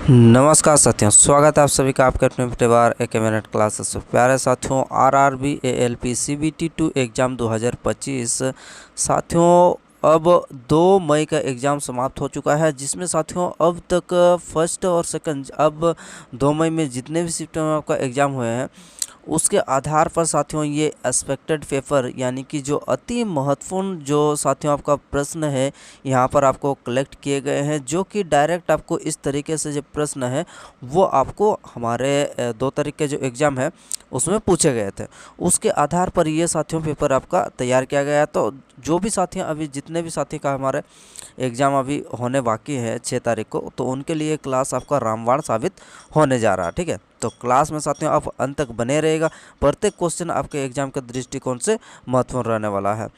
नमस्कार साथियों, स्वागत है आप सभी का आपके अपने परिवार एक मिनट क्लासेस। प्यारे साथियों, आरआरबी एएलपी सीबीटी 2 एग्ज़ाम 2025 साथियों अब 2 मई का एग्ज़ाम समाप्त हो चुका है, जिसमें साथियों अब तक फर्स्ट और सेकंड अब 2 मई में जितने भी शिफ्ट में आपका एग्ज़ाम हुए हैं उसके आधार पर साथियों ये एक्सपेक्टेड पेपर यानी कि जो अति महत्वपूर्ण जो साथियों आपका प्रश्न है यहाँ पर आपको कलेक्ट किए गए हैं, जो कि डायरेक्ट आपको इस तरीके से जो प्रश्न है वो आपको हमारे 2 तारीख के जो एग्ज़ाम है उसमें पूछे गए थे। उसके आधार पर ये साथियों पेपर आपका तैयार किया गया। तो जो भी साथियों अभी जितने भी साथी का हमारे एग्ज़ाम अभी होने बाकी है 6 तारीख को, तो उनके लिए क्लास आपका रामबाण साबित होने जा रहा है। ठीक है, तो क्लास में साथियों आप अंत तक बने रहेगा। प्रत्येक क्वेश्चन आपके एग्ज़ाम के दृष्टिकोण से महत्वपूर्ण रहने वाला है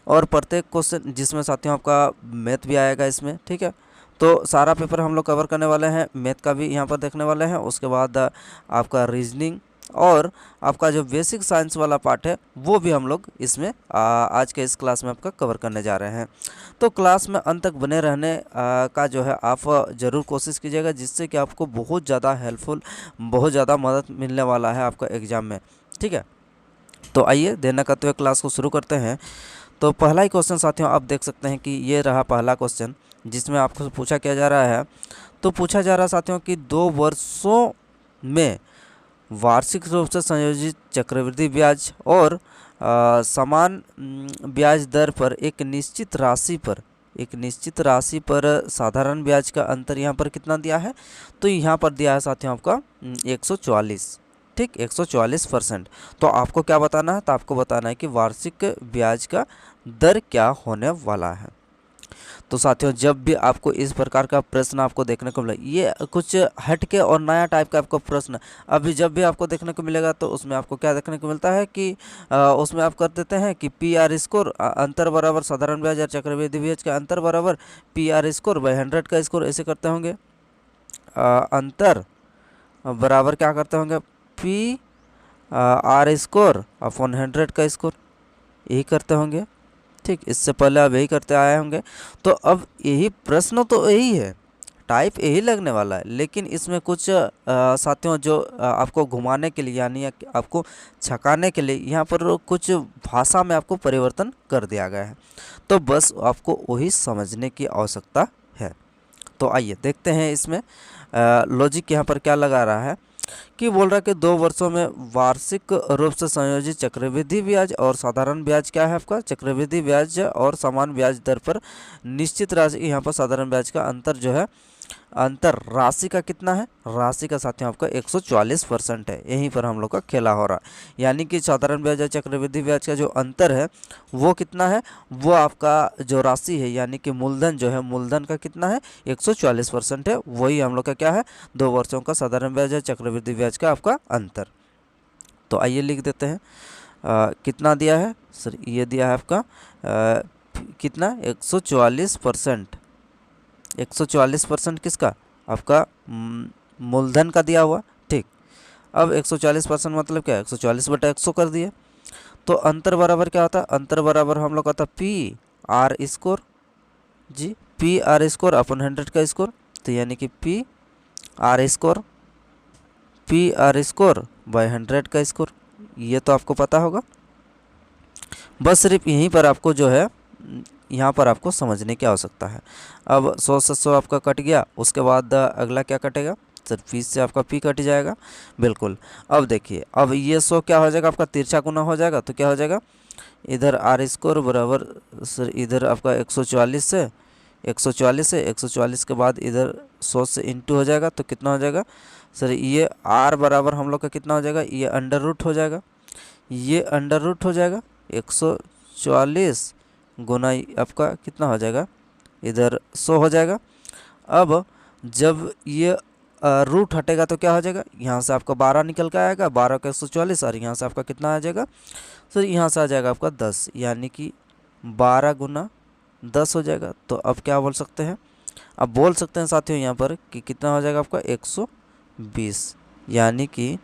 और प्रत्येक क्वेश्चन जिसमें साथियों आपका मैथ भी आएगा इसमें। ठीक है, तो सारा पेपर हम लोग कवर करने वाले हैं, मैथ का भी यहाँ पर देखने वाले हैं। उसके बाद आपका रीजनिंग और आपका जो बेसिक साइंस वाला पार्ट है वो भी हम लोग इसमें आज के इस क्लास में आपका कवर करने जा रहे हैं। तो क्लास में अंत तक बने रहने का जो है आप ज़रूर कोशिश कीजिएगा, जिससे कि आपको बहुत ज़्यादा हेल्पफुल, बहुत ज़्यादा मदद मिलने वाला है आपका एग्ज़ाम में। ठीक है, तो आइए देर न करते हुए क्लास को शुरू करते हैं। तो पहला ही क्वेश्चन साथियों आप देख सकते हैं कि ये रहा पहला क्वेश्चन, जिसमें आपको पूछा किया जा रहा है। तो पूछा जा रहा है साथियों कि 2 वर्षों में वार्षिक रूप से संयोजित चक्रवृद्धि ब्याज और समान ब्याज दर पर एक निश्चित राशि पर साधारण ब्याज का अंतर यहाँ पर कितना दिया है। तो यहाँ पर दिया है साथियों आपका 144। ठीक, 144%। तो आपको क्या बताना है, तो आपको बताना है कि वार्षिक ब्याज का दर क्या होने वाला है। तो साथियों जब भी आपको इस प्रकार का प्रश्न आपको देखने को मिले, ये कुछ हटके और नया टाइप का आपको प्रश्न अभी जब भी आपको देखने को मिलेगा, तो उसमें आपको क्या देखने को मिलता है कि उसमें आप कर देते हैं कि पी आर स्कोर अंतर बराबर साधारण ब्याज और चक्रवृद्धि ब्याज का अंतर बराबर पी आर स्कोर बाई 100 का स्कोर, ऐसे करते होंगे। अंतर बराबर क्या करते होंगे, पी आर स्कोर अपॉन 100 का स्कोर, यही करते होंगे। ठीक, इससे पहले आप यही करते आए होंगे। तो अब यही प्रश्न तो यही है, टाइप यही लगने वाला है, लेकिन इसमें कुछ साथियों जो आपको घुमाने के लिए यानी आपको छकाने के लिए यहाँ पर कुछ भाषा में आपको परिवर्तन कर दिया गया है। तो बस आपको वही समझने की आवश्यकता है। तो आइए देखते हैं इसमें लॉजिक यहाँ पर क्या लगा रहा है कि बोल रहा है कि 2 वर्षों में वार्षिक रूप से संयोजित चक्रवृद्धि ब्याज और साधारण ब्याज क्या है आपका, चक्रवृद्धि ब्याज और समान ब्याज दर पर निश्चित राशि, यहाँ पर साधारण ब्याज का अंतर जो है, अंतर राशि का कितना है, राशि का साथियों आपका 144% है। यहीं पर हम लोग का खेला हो रहा है, यानी कि साधारण ब्याज और चक्रवृद्धि ब्याज का जो अंतर है वो कितना है, वो आपका जो राशि है यानी कि मूलधन जो है, मूलधन का कितना है 144% है। वही हम लोग का क्या है, 2 वर्षों का साधारण ब्याज और चक्रवृद्धि ब्याज का आपका अंतर। तो आइए लिख देते हैं कितना दिया है सर, ये दिया है आपका कितना 144%। 144% किसका, आपका मूलधन का दिया हुआ। ठीक, अब 144% मतलब क्या है, 144/100 कर दिए। तो अंतर बराबर क्या होता है, अंतर बराबर हम लोग का पी आर स्कोर जी, पी आर स्कोर अपन 100 का स्कोर। तो यानी कि पी आर स्कोर बाय 100 का स्कोर, ये तो आपको पता होगा। बस सिर्फ यहीं पर आपको जो है यहाँ पर आपको समझने की आवश्यकता है। अब 100 से 100 आपका कट गया, उसके बाद अगला क्या कटेगा सर, 20 से आपका पी कट जाएगा। बिल्कुल, अब देखिए अब ये 100 क्या हो जाएगा आपका तिरछा गुना हो जाएगा। तो क्या हो जाएगा, इधर आर स्कोर बराबर सर इधर आपका 144 के बाद इधर 100 से इंटू हो जाएगा। तो कितना हो जाएगा सर, ये आर बराबर हम लोग का कितना हो जाएगा, ये अंडर रूट हो जाएगा, ये अंडर रूट हो जाएगा। 144 गुना आपका कितना हो जाएगा, इधर 100 हो जाएगा। अब जब ये रूट हटेगा तो क्या हो जाएगा, यहाँ से आपका 12 निकल के आएगा, 12 का 144, और यहाँ से आपका कितना आ जाएगा सर, यहाँ से आ जाएगा आपका 10, यानी कि 12 गुना 10 हो जाएगा। तो अब क्या बोल सकते हैं, अब बोल सकते हैं साथियों यहाँ पर कि कितना हो जाएगा आपका 120, यानी कि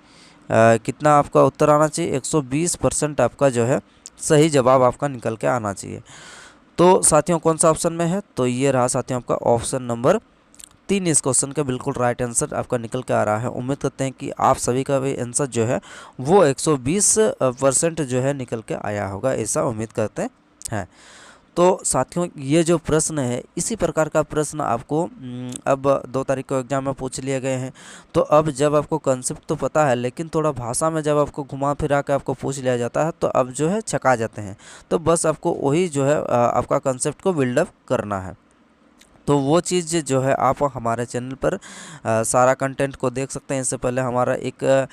कितना आपका उत्तर आना चाहिए, 120% आपका जो है सही जवाब आपका निकल के आना चाहिए। तो साथियों कौन सा ऑप्शन में है, तो ये रहा साथियों आपका ऑप्शन नंबर 3 इस क्वेश्चन का बिल्कुल राइट आंसर आपका निकल के आ रहा है। उम्मीद करते हैं कि आप सभी का भी आंसर जो है वो 120% जो है निकल के आया होगा, ऐसा उम्मीद करते हैं। तो साथियों ये जो प्रश्न है इसी प्रकार का प्रश्न आपको अब 2 तारीख को एग्जाम में पूछ लिए गए हैं। तो अब जब आपको कंसेप्ट तो पता है, लेकिन थोड़ा भाषा में जब आपको घुमा फिरा के आपको पूछ लिया जाता है तो अब जो है छका जाते हैं। तो बस आपको वही जो है आपका कंसेप्ट को बिल्डअप करना है। तो वो चीज़ जो है आप हमारे चैनल पर सारा कंटेंट को देख सकते हैं। इससे पहले हमारा एक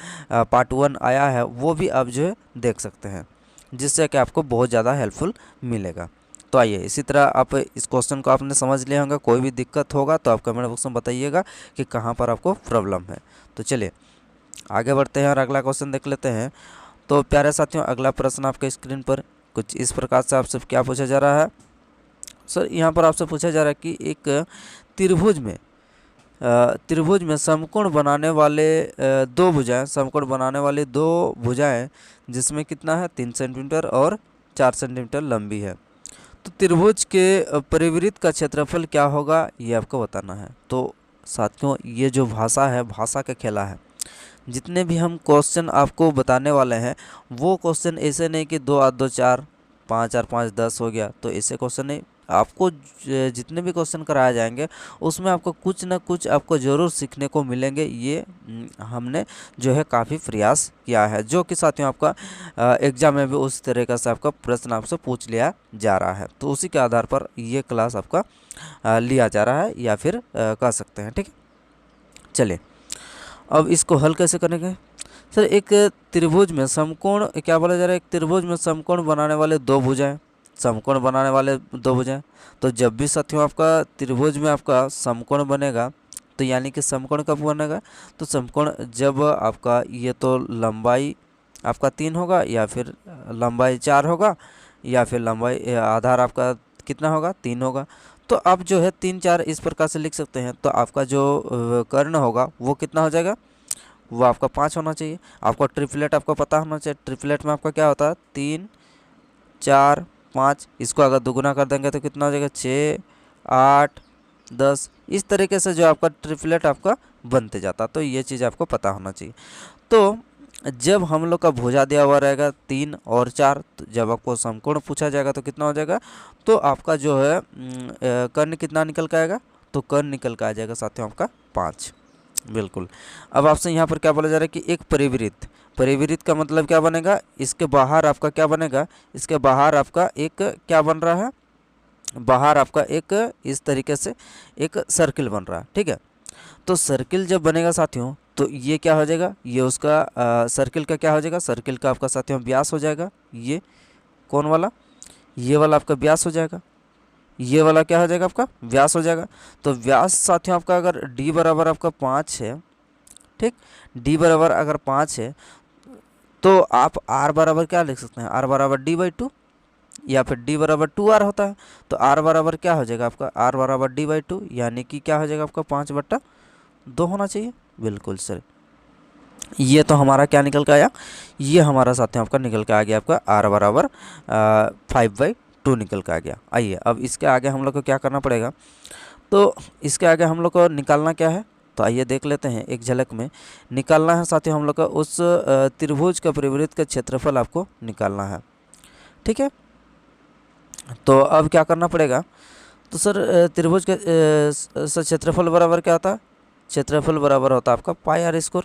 पार्ट 1 आया है, वो भी आप जो है देख सकते हैं, जिससे कि आपको बहुत ज़्यादा हेल्पफुल मिलेगा। तो आइए, इसी तरह आप इस क्वेश्चन को आपने समझ लिया होगा। कोई भी दिक्कत होगा तो आप कमेंट बॉक्स में बताइएगा कि कहाँ पर आपको प्रॉब्लम है। तो चलिए आगे बढ़ते हैं और अगला क्वेश्चन देख लेते हैं। तो प्यारे साथियों, अगला प्रश्न आपके स्क्रीन पर कुछ इस प्रकार से आपसे क्या पूछा जा रहा है। सर यहाँ पर आपसे पूछा जा रहा है कि एक त्रिभुज में समकोण बनाने वाले समकोण बनाने वाली दो भुजाएं जिसमें कितना है 3 सेंटीमीटर और 4 सेंटीमीटर लंबी है। तो त्रिभुज के परिवृत्त का क्षेत्रफल क्या होगा, ये आपको बताना है। तो साथियों ये जो भाषा है, भाषा का खेला है। जितने भी हम क्वेश्चन आपको बताने वाले हैं वो क्वेश्चन ऐसे नहीं कि 2 8 2 4 5 4 5 10 हो गया, तो ऐसे क्वेश्चन नहीं। आपको जितने भी क्वेश्चन कराए जाएंगे उसमें आपको कुछ ना कुछ आपको ज़रूर सीखने को मिलेंगे। ये हमने जो है काफ़ी प्रयास किया है, जो कि साथियों आपका एग्जाम में भी उस तरीके से आपका प्रश्न आपसे पूछ लिया जा रहा है। तो उसी के आधार पर ये क्लास आपका लिया जा रहा है, या फिर कह सकते हैं। ठीक है, चलिए अब इसको हल कैसे करेंगे। सर एक त्रिभुज में समकोण क्या बोला जा रहा है, एक त्रिभुज में समकोण बनाने वाले दो भुजाएं, समकोण बनाने वाले दो भुजाएं। तो जब भी साथियों आपका त्रिभुज में आपका समकोण बनेगा, तो यानी कि समकोण कब बनेगा, तो समकोण जब आपका ये तो लंबाई आपका 3 होगा, या फिर लंबाई 4 होगा, या फिर लंबाई आधार आपका कितना होगा 3 होगा। तो आप जो है 3 4 इस प्रकार से लिख सकते हैं। तो आपका जो कर्ण होगा वो कितना हो जाएगा, वो आपका 5 होना चाहिए। आपको ट्रिपलेट आपको पता होना चाहिए। ट्रिपलेट में आपका क्या होता है 3 4 5, इसको अगर दुगुना कर देंगे तो कितना हो जाएगा 6 8 10। इस तरीके से जो आपका ट्रिपलेट आपका बनते जाता। तो ये चीज़ आपको पता होना चाहिए। तो जब हम लोग का भुजा दिया हुआ रहेगा 3 और 4, तो जब आपको समकोण पूछा जाएगा तो कितना हो जाएगा, तो आपका जो है कर्ण कितना निकल के आएगा, तो कर्ण निकल के आ जाएगा साथियों आपका 5। बिल्कुल। अब आपसे यहाँ पर क्या बोला जा रहा है कि एक परिवृत्त का मतलब क्या बनेगा, इसके बाहर आपका क्या बनेगा, इसके बाहर आपका एक क्या बन रहा है, बाहर आपका एक इस तरीके से एक सर्किल बन रहा है। ठीक है, तो सर्किल जब बनेगा साथियों तो ये क्या हो जाएगा, ये उसका सर्किल का क्या हो जाएगा, सर्किल का आपका साथियों व्यास हो जाएगा। ये कौन वाला, ये वाला आपका व्यास हो जाएगा। ये वाला क्या हो जाएगा, आपका व्यास हो जाएगा। तो व्यास साथियों आपका अगर d बराबर आपका 5 है, ठीक, d बराबर अगर 5 है, तो आप r बराबर क्या लिख सकते हैं, r बराबर d/2, या फिर d बराबर 2r होता है। तो r बराबर क्या हो जाएगा आपका, r बराबर d/2, यानी कि क्या हो जाएगा आपका 5/2 होना चाहिए। बिल्कुल सर, ये तो हमारा क्या निकल के आया, ये हमारा साथियों आपका निकल के आ गया आपका r बराबर 5/2 निकल के आ गया। आइए अब इसके आगे हम लोग को क्या करना पड़ेगा, तो इसके आगे हम लोग को निकालना क्या है, तो आइए देख लेते हैं। एक झलक में निकालना है साथियों हम लोग का उस त्रिभुज का परिवृत्त का क्षेत्रफल आपको निकालना है। ठीक है, तो अब क्या करना पड़ेगा, तो सर त्रिभुज का क्षेत्रफल बराबर क्या होता है, क्षेत्रफल बराबर होता है आपका πr²।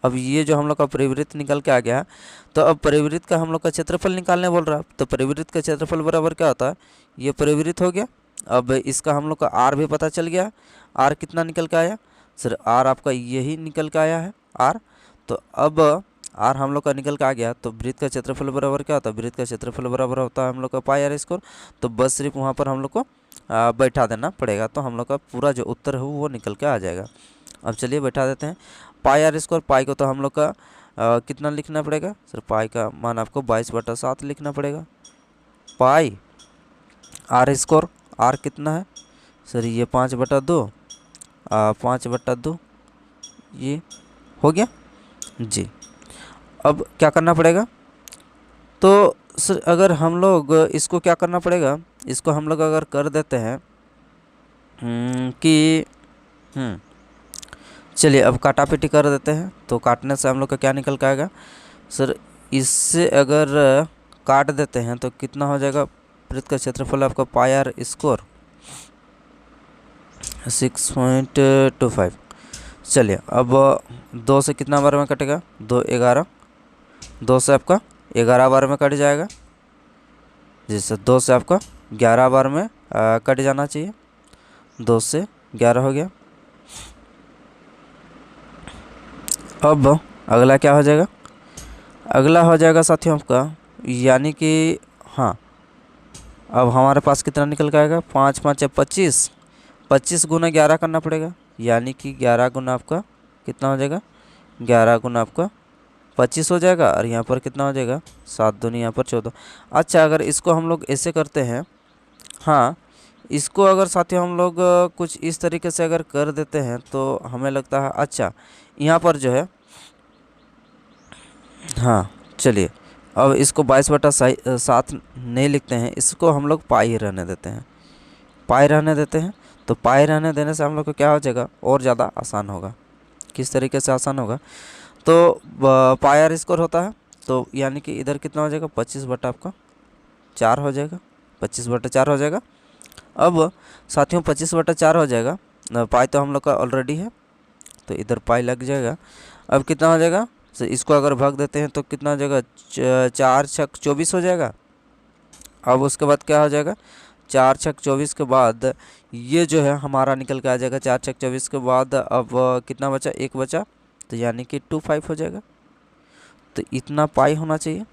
अब ये जो हम लोग का परिवृत्त निकल के आ गया, तो अब परिवृत्त का हम लोग का क्षेत्रफल निकालने बोल रहा है। तो परिवृत्त का क्षेत्रफल बराबर क्या होता है, ये परिवृत्त हो गया। अब इसका हम लोग का r भी पता चल गया। r कितना निकल के आया, सर r आपका यही निकल के आया है r। तो अब r हम लोग का निकल के आ गया, तो वृत्त का क्षेत्रफल बराबर क्या होता है, वृत्त का क्षेत्रफल बराबर होता है हम लोग का πr²। तो बस सिर्फ वहाँ पर हम लोग को बैठा देना पड़ेगा, तो हम लोग का पूरा जो उत्तर है वो निकल के आ जाएगा। अब चलिए बैठा देते हैं πr²। पाई को तो हम लोग का कितना लिखना पड़ेगा, सर पाई का मान आपको 22/7 लिखना पड़ेगा। पाई r², r कितना है सर, ये 5/2, 5/2 ये हो गया जी। अब क्या करना पड़ेगा, तो सर अगर हम लोग इसको क्या करना पड़ेगा, इसको हम लोग अगर कर देते हैं कि चलिए अब काटापीटी कर देते हैं। तो काटने से हम लोग का क्या निकल के आएगा सर, इससे अगर काट देते हैं तो कितना हो जाएगा, वृत्त का क्षेत्रफल आपका पाई आर स्क्वायर 6.25। चलिए अब 2 से कितना बार में कटेगा, 2 11, 2 से आपका 11 बार में कट जाएगा, जिससे 2 से आपका 11 बार में कट जाना चाहिए। 2 से 11 हो गया। अब अगला क्या हो जाएगा, अगला हो जाएगा साथियों आपका, यानी कि हाँ, अब हमारे पास कितना निकल के आएगा, 5 5 25, 25 गुना 11 करना पड़ेगा, यानी कि 11 गुना आपका कितना हो जाएगा, 11 गुना आपका 25 हो जाएगा। और यहाँ पर कितना हो जाएगा, 7 दूनी यहाँ पर 14। अच्छा, अगर इसको हम लोग ऐसे करते हैं, हाँ इसको अगर साथियों हम लोग कुछ इस तरीके से अगर कर देते हैं तो हमें लगता है अच्छा यहाँ पर जो है, हाँ चलिए अब इसको 22/7 नहीं लिखते हैं, इसको हम लोग पाई रहने देते हैं, पाई रहने देते हैं। तो पाई रहने देने से हम लोग को क्या हो जाएगा, और ज़्यादा आसान होगा। किस तरीके से आसान होगा, तो पाई आर स्क्वायर होता है, तो यानी कि इधर कितना हो जाएगा, 25/4 हो जाएगा, 25/4 हो जाएगा। अब साथियों 25/4 हो जाएगा, पाई तो हम लोग का ऑलरेडी है, तो इधर पाई लग जाएगा। अब कितना हो जाएगा, तो इसको अगर भाग देते हैं तो कितना हो जाएगा, 4 छक 24 हो जाएगा। अब उसके बाद क्या हो जाएगा, 4 छक 24 के बाद ये जो है हमारा निकल के आ जाएगा, 4 छक 24 के बाद अब कितना बचा, 1 बचा, तो यानी कि 25 हो जाएगा। तो इतना पाई होना चाहिए,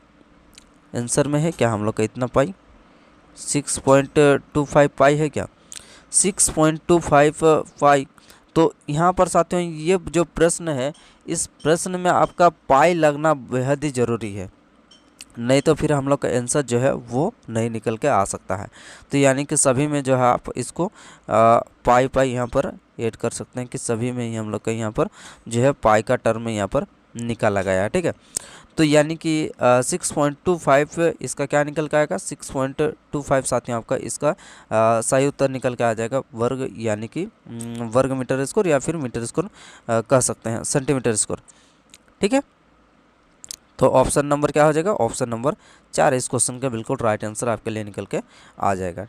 आंसर में है क्या हम लोग का इतना पाई, 6.25 पाई है क्या, 6.25 पाई। तो यहाँ पर साथियों ये जो प्रश्न है, इस प्रश्न में आपका पाई लगना बेहद ही ज़रूरी है, नहीं तो फिर हम लोग का आंसर जो है वो नहीं निकल के आ सकता है। तो यानी कि सभी में जो है आप इसको पाई पाई यहाँ पर ऐड कर सकते हैं कि सभी में ही हम लोग का यहाँ पर जो है पाई का टर्म यहाँ पर निकाला गया है, ठीक है। तो यानी कि 6.25 इसका क्या निकल के आएगा, 6.25 साथियों आपका इसका सही उत्तर निकल के आ जाएगा वर्ग, यानी कि वर्ग मीटर स्क्वायर या फिर मीटर स्क्वायर कह सकते हैं, सेंटीमीटर स्क्वायर, ठीक है। तो ऑप्शन नंबर क्या हो जाएगा, ऑप्शन नंबर 4 इस क्वेश्चन का बिल्कुल राइट आंसर आपके लिए निकल के आ जाएगा,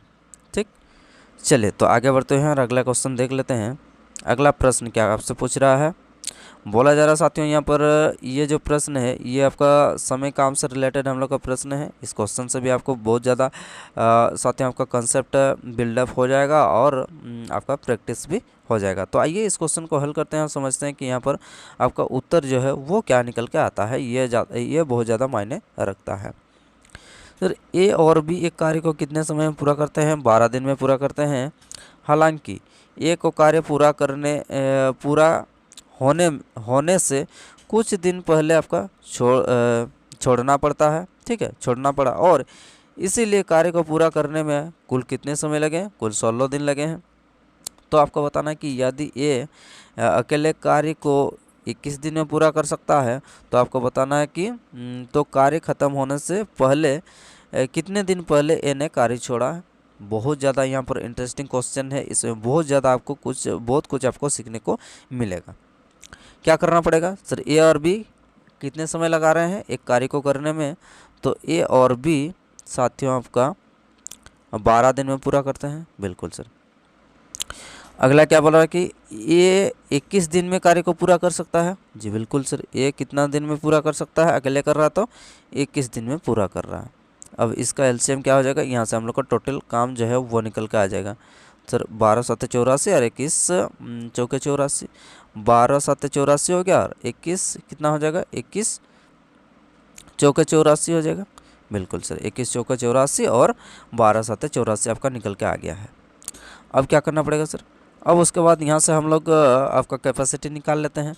ठीक। चलिए तो आगे बढ़ते हैं और अगला क्वेश्चन देख लेते हैं। अगला प्रश्न क्या आपसे पूछ रहा है, बोला जा रहा है साथियों यहाँ पर ये जो प्रश्न है ये आपका समय काम से रिलेटेड हम लोग का प्रश्न है। इस क्वेश्चन से भी आपको बहुत ज़्यादा साथियों आपका कंसेप्ट बिल्डअप हो जाएगा और आपका प्रैक्टिस भी हो जाएगा। तो आइए इस क्वेश्चन को हल करते हैं और समझते हैं कि यहाँ पर आपका उत्तर जो है वो क्या निकल के आता है। ये बहुत ज़्यादा मायने रखता है। सर ए और बी एक कार्य को कितने समय में पूरा करते हैं, 12 दिन में पूरा करते हैं। हालांकि ए को कार्य पूरा होने से कुछ दिन पहले आपका छोड़ना पड़ता है, ठीक है, छोड़ना पड़ा, और इसीलिए कार्य को पूरा करने में कुल कितने समय लगे हैं, कुल 16 दिन लगे हैं। तो आपको बताना है कि यदि ये अकेले कार्य को 21 दिन में पूरा कर सकता है, तो आपको बताना है कि तो कार्य ख़त्म होने से पहले कितने दिन पहले ए ने कार्य छोड़ा है। बहुत ज़्यादा यहाँ पर इंटरेस्टिंग क्वेश्चन है, इसमें बहुत ज़्यादा आपको बहुत कुछ आपको सीखने को मिलेगा। क्या करना पड़ेगा सर, ए और बी कितने समय लगा रहे हैं एक कार्य को करने में, तो ए और बी साथियों आपका 12 दिन में पूरा करते हैं, बिल्कुल सर। अगला क्या बोल रहा है कि ये 21 दिन में कार्य को पूरा कर सकता है, जी बिल्कुल सर। ये कितना दिन में पूरा कर सकता है, अकेले कर रहा तो 21 दिन में पूरा कर रहा है। अब इसका एलसीएम क्या हो जाएगा, यहाँ से हम लोग का टोटल काम जो है वो निकल के आ जाएगा सर। 12 7 84 और 21 चौके 84, 12 7 84 हो गया और 21 कितना हो जाएगा, 21 चौके 84 हो जाएगा, बिल्कुल सर। 21 चौके 84 और 12 7 84 आपका निकल के आ गया है। अब क्या करना पड़ेगा सर, अब उसके बाद यहाँ से हम लोग आपका कैपेसिटी निकाल लेते हैं।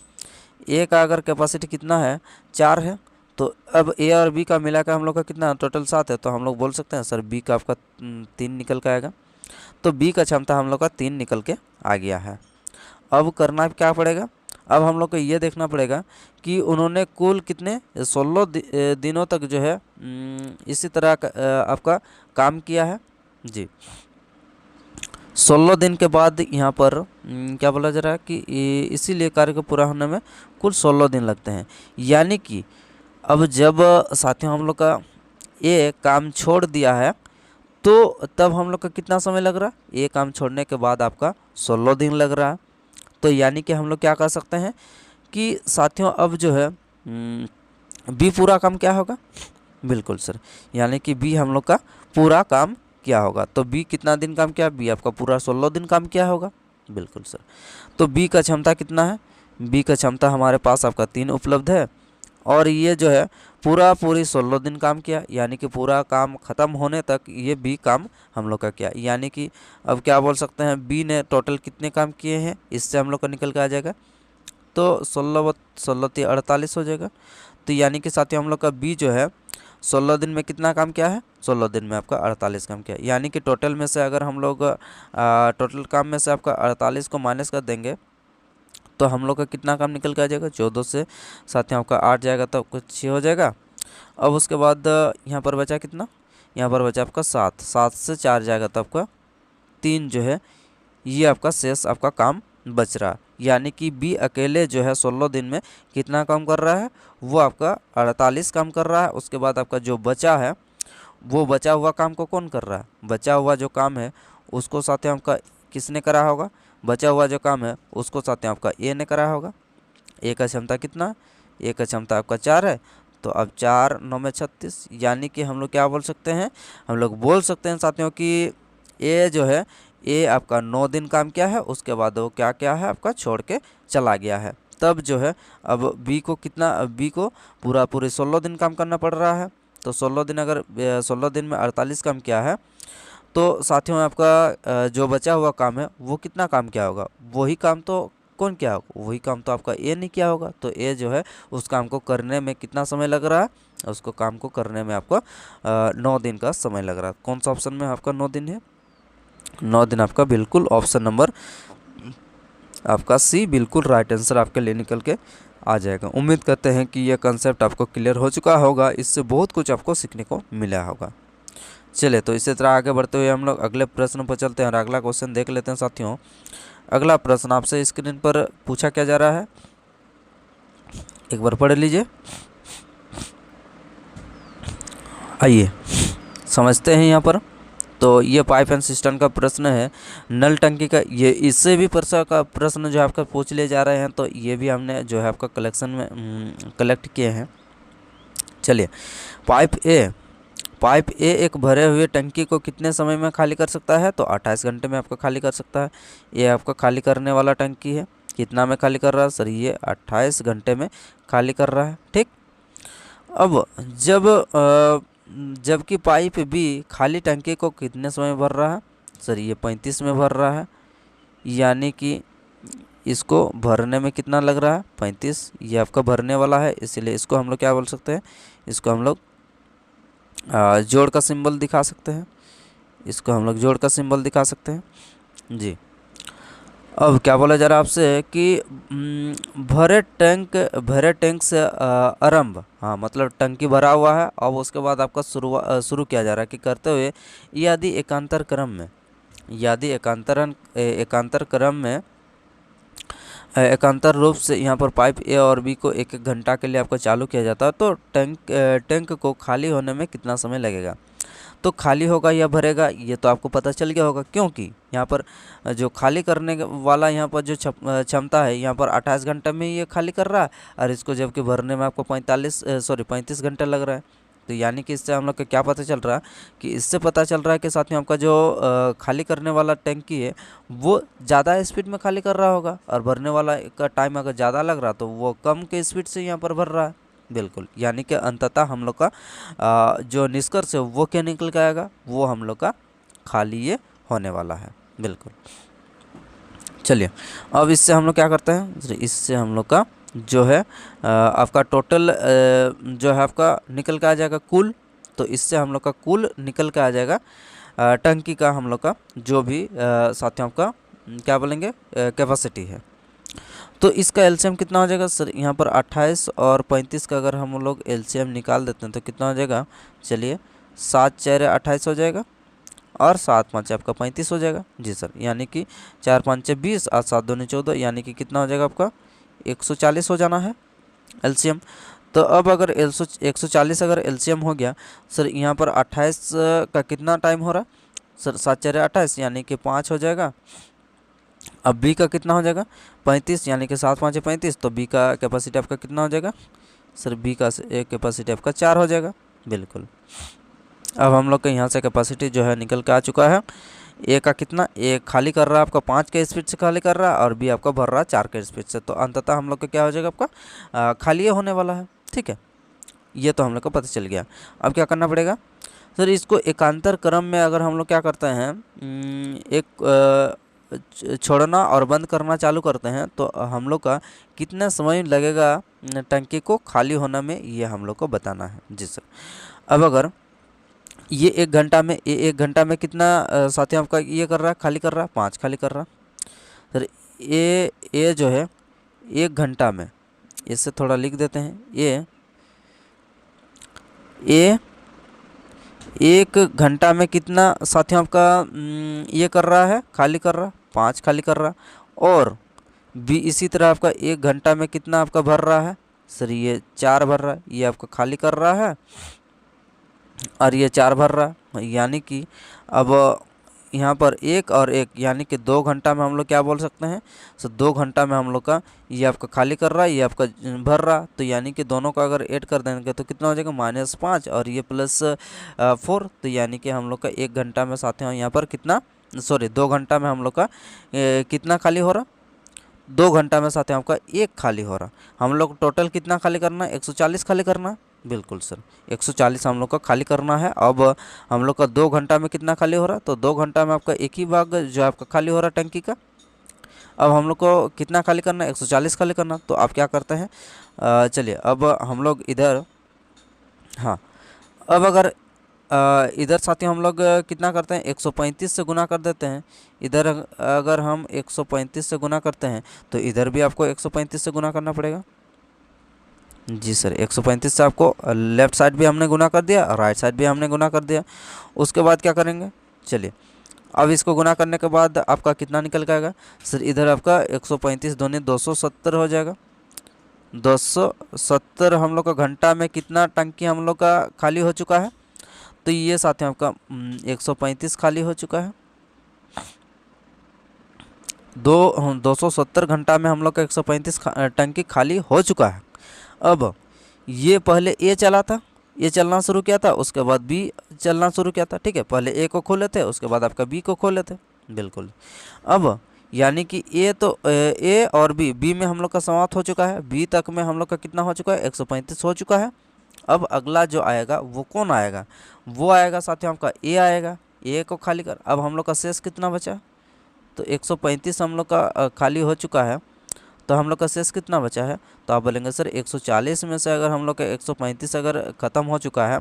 ए का अगर कैपेसिटी कितना है, 4 है, तो अब ए और बी का मिला कर हम लोग का कितना टोटल 7 है, तो हम लोग बोल सकते हैं सर बी का आपका 3 निकल के आएगा। तो बी का क्षमता हम लोग का 3 निकल के आ गया है। अब करना क्या पड़ेगा, अब हम लोग को ये देखना पड़ेगा कि उन्होंने कुल कितने 16 दिनों तक जो है इसी तरह आपका काम किया है, जी 16 दिन के बाद यहाँ पर क्या बोला जा रहा है कि इसीलिए कार्य को पूरा होने में कुल 16 दिन लगते हैं। यानी कि अब जब साथियों हम लोग का ये काम छोड़ दिया है तो तब हम लोग का कितना समय लग रहा है, ये काम छोड़ने के बाद आपका 16 दिन लग रहा है। तो यानी कि हम लोग क्या कर सकते हैं कि साथियों अब जो है बी पूरा काम क्या होगा, बिल्कुल सर, यानी कि बी हम लोग का पूरा काम क्या होगा। तो बी कितना दिन काम किया, बी आपका पूरा 16 दिन काम किया होगा, बिल्कुल सर। तो बी का क्षमता कितना है, बी का क्षमता हमारे पास आपका 3 उपलब्ध है और ये जो है पूरी 16 दिन काम किया, यानी कि पूरा काम ख़त्म होने तक ये बी काम हम लोग का किया। यानी कि अब क्या बोल सकते हैं, बी ने टोटल कितने काम किए हैं, इससे हम लोग का निकल के आ जाएगा। तो 16 48 हो जाएगा। तो यानी कि साथियों हम लोग का बी जो है 16 दिन में कितना काम किया है, 16 दिन में आपका 48 काम किया। यानी कि टोटल में से अगर हम लोग टोटल काम में से आपका 48 को माइनस कर देंगे तो हम लोग का कितना काम निकल के आ जाएगा, 14 से साथियों आपका 8 जाएगा तो कुछ 6 हो जाएगा। अब उसके बाद यहाँ पर बचा कितना, यहाँ पर बचा आपका 7, 7 से 4 जाएगा तो आपका 3 जो है ये आपका शेष आपका काम बच रहा। यानी कि बी अकेले जो है 16 दिन में कितना काम कर रहा है, वो आपका 48 काम कर रहा है। उसके बाद आपका जो बचा है वो बचा हुआ काम को कौन कर रहा है, बचा हुआ जो काम है उसको साथियों आपका किसने करा होगा, बचा हुआ जो काम है उसको साथियों आपका ए ने करा होगा। ए का क्षमता कितना, ए का क्षमता आपका 4 है। तो अब 4 9 में 36, यानी कि हम लोग क्या बोल सकते हैं, हम लोग बोल सकते हैं साथियों कि ए जो है ए आपका 9 दिन काम किया है, उसके बाद वो क्या क्या है आपका छोड़ के चला गया है। तब जो है अब बी को कितना, बी को पूरे 16 दिन काम करना पड़ रहा है। तो 16 दिन अगर 16 दिन में 48 काम किया है तो साथियों आपका जो बचा हुआ काम है वो कितना काम किया होगा, वही काम तो कौन किया होगा, वही काम तो आपका ए नहीं किया होगा। तो ए जो है उस काम को करने में कितना समय लग रहा है, उसको काम को करने में आपको 9 दिन का समय लग रहा है। कौन सा ऑप्शन में आपका 9 दिन है, 9 दिन आपका बिल्कुल ऑप्शन नंबर आपका सी बिल्कुल राइट आंसर आपके लिए निकल के आ जाएगा। उम्मीद करते हैं कि यह कंसेप्ट आपको क्लियर हो चुका होगा, इससे बहुत कुछ आपको सीखने को मिला होगा। चलिए तो इसी तरह आगे बढ़ते हुए हम लोग अगले प्रश्न पर चलते हैं और अगला क्वेश्चन देख लेते हैं साथियों। अगला प्रश्न आपसे स्क्रीन पर पूछा क्या जा रहा है, एक बार पढ़ लीजिए। आइए समझते हैं यहाँ पर। तो ये पाइप एंड सिस्टम का प्रश्न है, नल टंकी का, ये इससे भी प्रश्न जो है आपका पूछ लिए जा रहे हैं। तो ये भी हमने जो है आपका कलेक्शन में कलेक्ट किए हैं। चलिए पाइप ए एक भरे हुए टंकी को कितने समय में खाली कर सकता है, तो 28 घंटे में आपका खाली कर सकता है। ये आपका खाली करने वाला टंकी है, कितना में खाली कर रहा है सर, ये 28 घंटे में खाली कर रहा है, ठीक। अब जबकि पाइप बी खाली टंकी को कितने समय में भर रहा है, सर ये 35 में भर रहा है। यानी कि इसको भरने में कितना लग रहा है, 35, ये आपका भरने वाला है, इसीलिए इसको हम लोग क्या बोल सकते हैं, इसको हम लोग जोड़ का सिंबल दिखा सकते हैं, इसको हम लोग जोड़ का सिंबल दिखा सकते हैं जी। अब क्या बोला जा रहा है आपसे कि भरे टैंक से आरंभ, हाँ मतलब टंकी भरा हुआ है, अब उसके बाद आपका शुरू किया जा रहा है कि करते हुए यदि एकांतर क्रम में एकांतर रूप से यहाँ पर पाइप ए और बी को 1 घंटा के लिए आपको चालू किया जाता है तो टैंक को खाली होने में कितना समय लगेगा। तो खाली होगा या भरेगा ये तो आपको पता चल गया होगा, क्योंकि यहाँ पर जो खाली करने वाला यहाँ पर जो क्षमता है यहाँ पर 28 घंटे में ये खाली कर रहा है, और इसको जबकि भरने में आपको 35 घंटे लग रहा है। तो यानी कि इससे हम लोग को क्या पता चल रहा है कि इससे पता चल रहा है कि साथ में आपका जो खाली करने वाला टैंकी है वो ज़्यादा स्पीड में खाली कर रहा होगा, और भरने वाला का टाइम अगर ज़्यादा लग रहा तो वो कम के स्पीड से यहाँ पर भर रहा है, बिल्कुल। यानी कि अंततः हम लोग का जो निष्कर्ष है वो क्या निकल के आएगा, वो हम लोग का खाली ये होने वाला है, बिल्कुल। चलिए अब इससे हम लोग क्या करते हैं, इससे हम लोग का जो है आपका टोटल जो है आपका निकल के आ जाएगा कुल। तो इससे हम लोग का कुल निकल के आ जाएगा टंकी का हम लोग का जो भी साथियों आपका क्या बोलेंगे कैपेसिटी है। तो इसका एलसीएम कितना हो जाएगा सर, यहाँ पर 28 और 35 का अगर हम लोग एलसीएम निकाल देते हैं तो कितना हो जाएगा, चलिए 7 4 28 हो जाएगा। और 7 5 आपका 35 हो जाएगा। जी सर, यानी कि 4 5 20 और 7 दूनी 14, यानी कि कितना हो जाएगा आपका 140 हो जाना है एलसीएम। तो अब अगर 140 अगर एलसीएम हो गया सर, यहाँ पर 28 का कितना टाइम हो रहा सर, 7 4 28 यानी कि 5 हो जाएगा। अब बी का कितना हो जाएगा 35, यानी कि 7 5 35, तो बी का कैपेसिटी आपका कितना हो जाएगा सर, बी का कैपेसिटी आपका 4 हो जाएगा। बिल्कुल, अब हम लोग के यहाँ से कैपेसिटी जो है निकल के आ चुका है। ए का कितना, ए खाली कर रहा है आपका 5 के स्पीड से खाली कर रहा है, और बी आपका भर रहा है 4 के स्पीड से। तो अंततः हम लोग का क्या हो जाएगा आपका खाली होने वाला है। ठीक है, ये तो हम लोग को पता चल गया। अब क्या करना पड़ेगा सर, इसको एकांतर क्रम में अगर हम लोग क्या करते हैं, एक छोड़ना और बंद करना चालू करते हैं, तो हम लोग का कितना समय लगेगा टंकी को खाली होने में, ये हम लोग को बताना है। जी सर, अब अगर ये 1 घंटा में, ये 1 घंटा में कितना साथी आपका ये कर रहा है, खाली कर रहा है 5 खाली कर रहा है सर। ये जो है 1 घंटा में, इससे थोड़ा लिख देते हैं, ये 1 घंटा में कितना साथियों आपका ये कर रहा है, खाली कर रहा, 5 खाली कर रहा। और भी इसी तरह आपका 1 घंटा में कितना आपका भर रहा है सर, ये 4 भर रहा है, ये आपका खाली कर रहा है और ये 4 भर रहा है। यानी कि अब यहाँ पर 1 और 1 यानी कि 2 घंटा में हम लोग क्या बोल सकते हैं सर, 2 घंटा में हम लोग का ये आपका खाली कर रहा है, ये आपका भर रहा। तो यानी कि दोनों का अगर ऐड कर देंगे तो कितना हो जाएगा -5 और ये +4। तो यानी कि हम लोग का 1 घंटा में साथियों यहाँ पर कितना, सॉरी 2 घंटा में हम लोग का कितना खाली हो रहा, 2 घंटा में साथियों आपका 1 खाली हो रहा। हम लोग टोटल कितना खाली करना है, 140 खाली करना है। बिल्कुल सर, 140 हम लोग का खाली करना है। अब हम लोग का 2 घंटा में कितना खाली हो रहा है, तो 2 घंटा में आपका एक ही भाग जो आपका खाली हो रहा है टंकी का। अब हम लोग को कितना खाली करना है, 140 खाली करना। तो आप क्या करते हैं, चलिए अब हम लोग इधर, हाँ अब अगर इधर साथियों हम लोग कितना करते हैं, 135 से गुना कर देते हैं। इधर अगर हम 135 से गुना करते हैं तो इधर भी आपको 135 से गुना करना पड़ेगा। जी सर, 135 से आपको लेफ़्ट साइड भी हमने गुना कर दिया और राइट साइड भी हमने गुना कर दिया। उसके बाद क्या करेंगे, चलिए अब इसको गुना करने के बाद आपका कितना निकल के आएगा सर, इधर आपका 135 दूनी 270 हो जाएगा। 270 हम लोग का घंटा में कितना टंकी हम लोग का खाली हो चुका है, तो ये साथ में आपका 135 खाली हो चुका है। 270 घंटा में हम लोग का 135 टंकी खाली हो चुका है। अब ये पहले ए चला था, ये चलना शुरू किया था, उसके बाद बी चलना शुरू किया था। ठीक है, पहले ए को खोले थे, उसके बाद आपका बी को खोले थे। बिल्कुल, अब यानी कि ए और बी में हम लोग का समाप्त हो चुका है। बी तक में हम लोग का कितना हो चुका है, 135 हो चुका है। अब अगला जो आएगा वो कौन आएगा, वो आएगा साथियों आपका ए आएगा। ए को खाली कर, अब हम लोग का शेष कितना बचा, तो 135 हम लोग का खाली हो चुका है, तो हम लोग का शेष कितना बचा है। तो आप बोलेंगे सर 140 में से अगर हम लोग का 135 अगर ख़त्म हो चुका है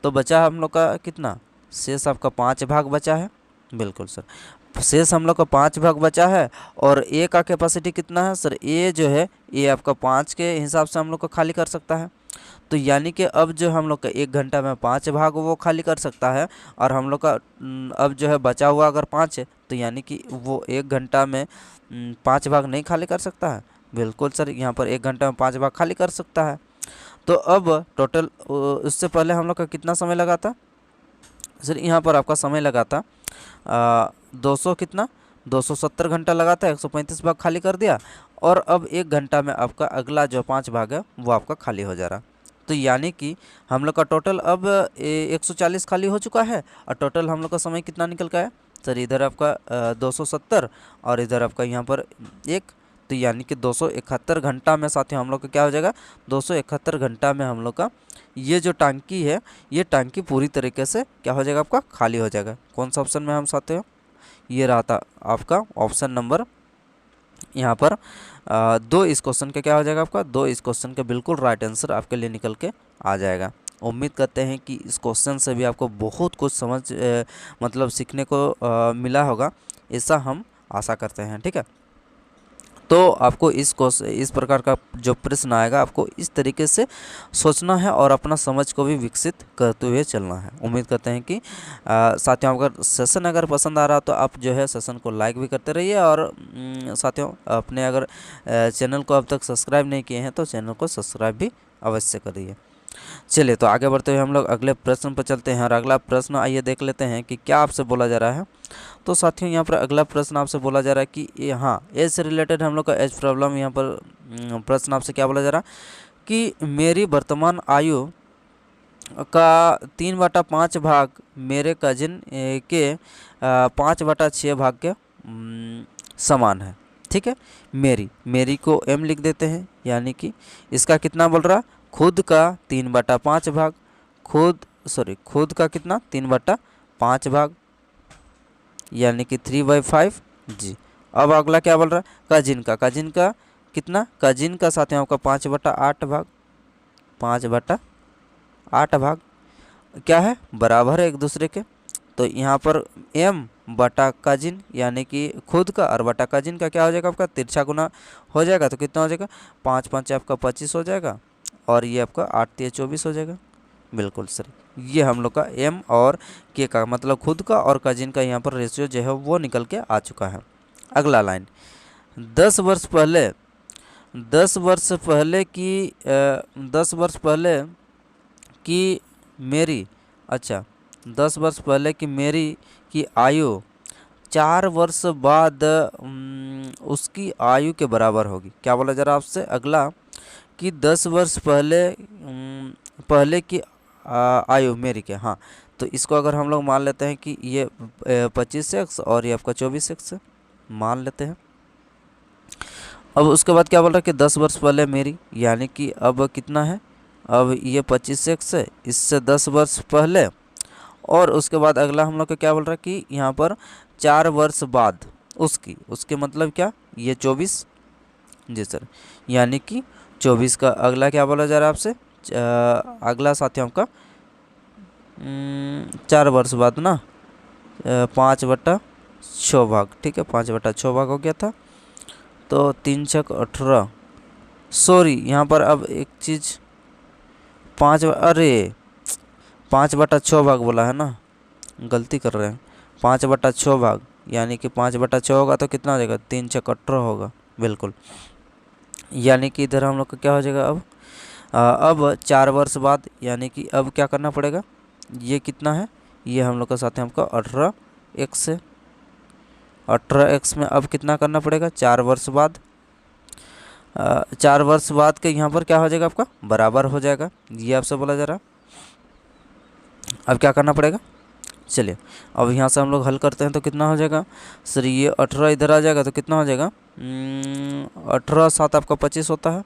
तो बचा हम लोग का कितना, शेष आपका 5 भाग बचा है। बिल्कुल सर, शेष हम लोग का 5 भाग बचा है। और ए का कैपेसिटी कितना है सर, ए जो है ये आपका 5 के हिसाब से हम लोग को खाली कर सकता है। तो यानी कि अब जो हम लोग का 1 घंटा में 5 भाग वो खाली कर सकता है, और हम लोग का अब जो है बचा हुआ अगर 5 है, तो यानी कि वो 1 घंटा में 5 भाग नहीं खाली कर सकता है। बिल्कुल सर, यहाँ पर 1 घंटा में 5 भाग खाली कर सकता है। तो अब टोटल उससे पहले हम लोग का कितना समय लगा था सर, यहाँ पर आपका समय लगा था 200 कितना 270 घंटा लगा था, 135 भाग खाली कर दिया। और अब 1 घंटा में आपका अगला जो 5 भाग है वो आपका खाली हो जा रहा। तो यानी कि हम लोग का टोटल अब 140 खाली हो चुका है, और टोटल हम लोग का समय कितना निकल का है सर, इधर आपका 270 और इधर आपका यहाँ पर 1। तो यानी कि 271 घंटा में साथियों हम लोग का क्या हो जाएगा, 271 घंटा में हम लोग का ये जो टंकी है, ये टंकी पूरी तरीके से क्या हो जाएगा, आपका खाली हो जाएगा। कौन सा ऑप्शन में हम साथियों, ये रहा था आपका ऑप्शन नंबर यहाँ पर 2। इस क्वेश्चन का क्या हो जाएगा आपका 2। इस क्वेश्चन का बिल्कुल राइट आंसर आपके लिए निकल के आ जाएगा। उम्मीद करते हैं कि इस क्वेश्चन से भी आपको बहुत कुछ समझ मतलब सीखने को मिला होगा, ऐसा हम आशा करते हैं। ठीक है, तो आपको इस प्रकार का जो प्रश्न आएगा आपको इस तरीके से सोचना है और अपना समझ को भी विकसित करते हुए चलना है। उम्मीद करते हैं कि साथियों अगर सेशन अगर पसंद आ रहा तो आप जो है सेशन को लाइक भी करते रहिए, और साथियों अपने अगर चैनल को अब तक सब्सक्राइब नहीं किए हैं तो चैनल को सब्सक्राइब भी अवश्य करिए। चलिए तो आगे बढ़ते हुए हम लोग अगले प्रश्न पर चलते हैं, और अगला प्रश्न आइए देख लेते हैं कि क्या आपसे बोला जा रहा है। तो साथियों यहाँ पर अगला प्रश्न आपसे बोला जा रहा है कि हाँ एज से रिलेटेड हम लोग का एज प्रॉब्लम, यहाँ पर प्रश्न आपसे क्या बोला जा रहा है कि मेरी वर्तमान आयु का 3/5 भाग मेरे कजिन के 5/6 भाग के समान है। ठीक है, मेरी को m लिख देते हैं, यानी कि इसका कितना बोल रहा, खुद का 3/5 भाग, खुद का कितना 3/5 भाग, यानी कि 3/5 जी। अब अगला क्या बोल रहा है, कजिन का कितना, कजिन का साथ में आपका 5/8 भाग, 5/8 भाग क्या है, बराबर है एक दूसरे के। तो यहाँ पर m बटा कजिन यानी कि खुद का और बटा कजिन का क्या हो जाएगा, आपका तिरछा गुना हो जाएगा, तो कितना हो जाएगा 5 5 आपका 25 हो जाएगा, और ये आपका 8 3 24 हो जाएगा। बिल्कुल सर, ये हम लोग का m और k का मतलब खुद का और कजिन का यहाँ पर रेशियो जो है वो निकल के आ चुका है। अगला लाइन, 10 वर्ष पहले की मेरी की आयु 4 वर्ष बाद उसकी आयु के बराबर होगी। क्या बोला जा रहा है आपसे, अगला कि 10 वर्ष पहले की आयु मेरी के, हाँ तो इसको अगर हम लोग मान लेते हैं कि ये 25x और ये आपका 24x मान लेते हैं। अब उसके बाद क्या बोल रहा है कि 10 वर्ष पहले मेरी, यानी कि अब कितना है, अब ये 25x है, इससे 10 वर्ष पहले, और उसके बाद अगला हम लोग का क्या बोल रहा है कि यहाँ पर 4 वर्ष बाद उसके मतलब क्या, ये 24 जी सर, यानी कि 24 का अगला क्या बोला जा रहा है आपसे, अगला साथियों आपका 4 वर्ष बाद ना 5/6 भाग, ठीक है 5/6 भाग हो गया था, तो 3 छक 18, सॉरी यहाँ पर अब एक चीज़ 5/6 भाग बोला है ना, गलती कर रहे हैं, 5/6 भाग, यानी कि 5/6 होगा तो कितना हो जाएगा 3 छक 18 होगा। बिल्कुल, यानी कि इधर हम लोग का क्या हो जाएगा अब 4 वर्ष बाद, यानी कि अब क्या करना पड़ेगा, ये कितना है, ये हम लोग का साथ में हमको 18x है, 18x में अब कितना करना पड़ेगा 4 वर्ष बाद, 4 वर्ष बाद के यहाँ पर क्या हो जाएगा आपका बराबर हो जाएगा, ये आपसे बोला जा रहा है। अब क्या करना पड़ेगा, चलिए अब यहाँ से हम लोग हल करते हैं तो कितना हो जाएगा सर, ये 18 इधर आ जाएगा तो कितना हो जाएगा 18 7 आपका 25 होता है,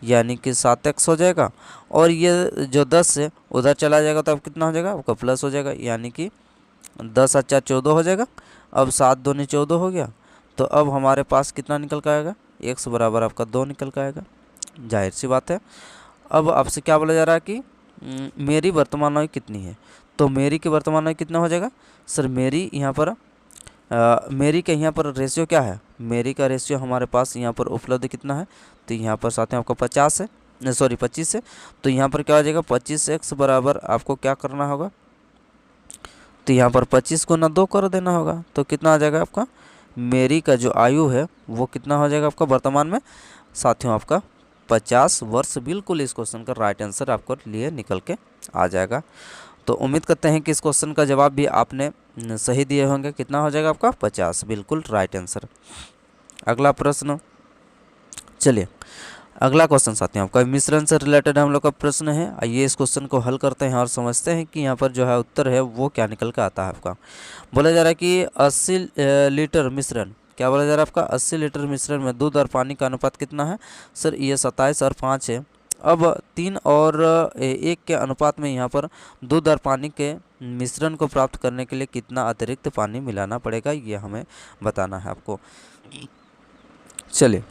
यानी कि 7x हो जाएगा, और ये जो 10 है उधर चला जाएगा तो अब कितना हो जाएगा आपका प्लस हो जाएगा, यानी कि 10 और 4 14 हो जाएगा। अब 7 दूनी 14 हो गया, तो अब हमारे पास कितना निकल कर आएगा, x बराबर आपका 2 निकल कर आएगा, जाहिर सी बात है। अब आपसे क्या बोला जा रहा है कि मेरी वर्तमान आयु कितनी है, तो मेरी की वर्तमान आयु कितना हो जाएगा सर, मेरी यहाँ पर मेरी का यहाँ पर रेशियो क्या है, मेरी का रेशियो हमारे पास यहाँ पर उपलब्ध कितना है, तो यहाँ पर साथ में आपका 50 है, सॉरी 25 है, तो यहाँ पर क्या हो जाएगा 25x बराबर आपको क्या करना होगा, तो यहाँ पर 25 को ना 2 कर देना होगा, तो कितना आ जाएगा आपका मेरी का जो आयु है वो कितना हो जाएगा आपका वर्तमान में साथियों आपका 50 वर्ष। बिल्कुल इस क्वेश्चन का राइट आंसर आपको लिए निकल के आ जाएगा। तो उम्मीद करते हैं कि इस क्वेश्चन का जवाब भी आपने सही दिए होंगे, कितना हो जाएगा आपका 50, बिल्कुल राइट आंसर। अगला प्रश्न, चलिए अगला क्वेश्चन साथियों आपका मिश्रण से रिलेटेड हम लोग का प्रश्न है। आइए इस क्वेश्चन को हल करते हैं और समझते हैं कि यहाँ पर जो है उत्तर है वो क्या निकल कर आता है आपका। बोला जा रहा है कि 80 लीटर मिश्रण, क्या बोला जा रहा है आपका 80 लीटर मिश्रण में दूध और पानी का अनुपात कितना है सर, ये 27 और 5 है। अब 3 और 1 के अनुपात में यहाँ पर दूध और पानी के मिश्रण को प्राप्त करने के लिए कितना अतिरिक्त पानी मिलाना पड़ेगा, ये हमें बताना है आपको। चलिए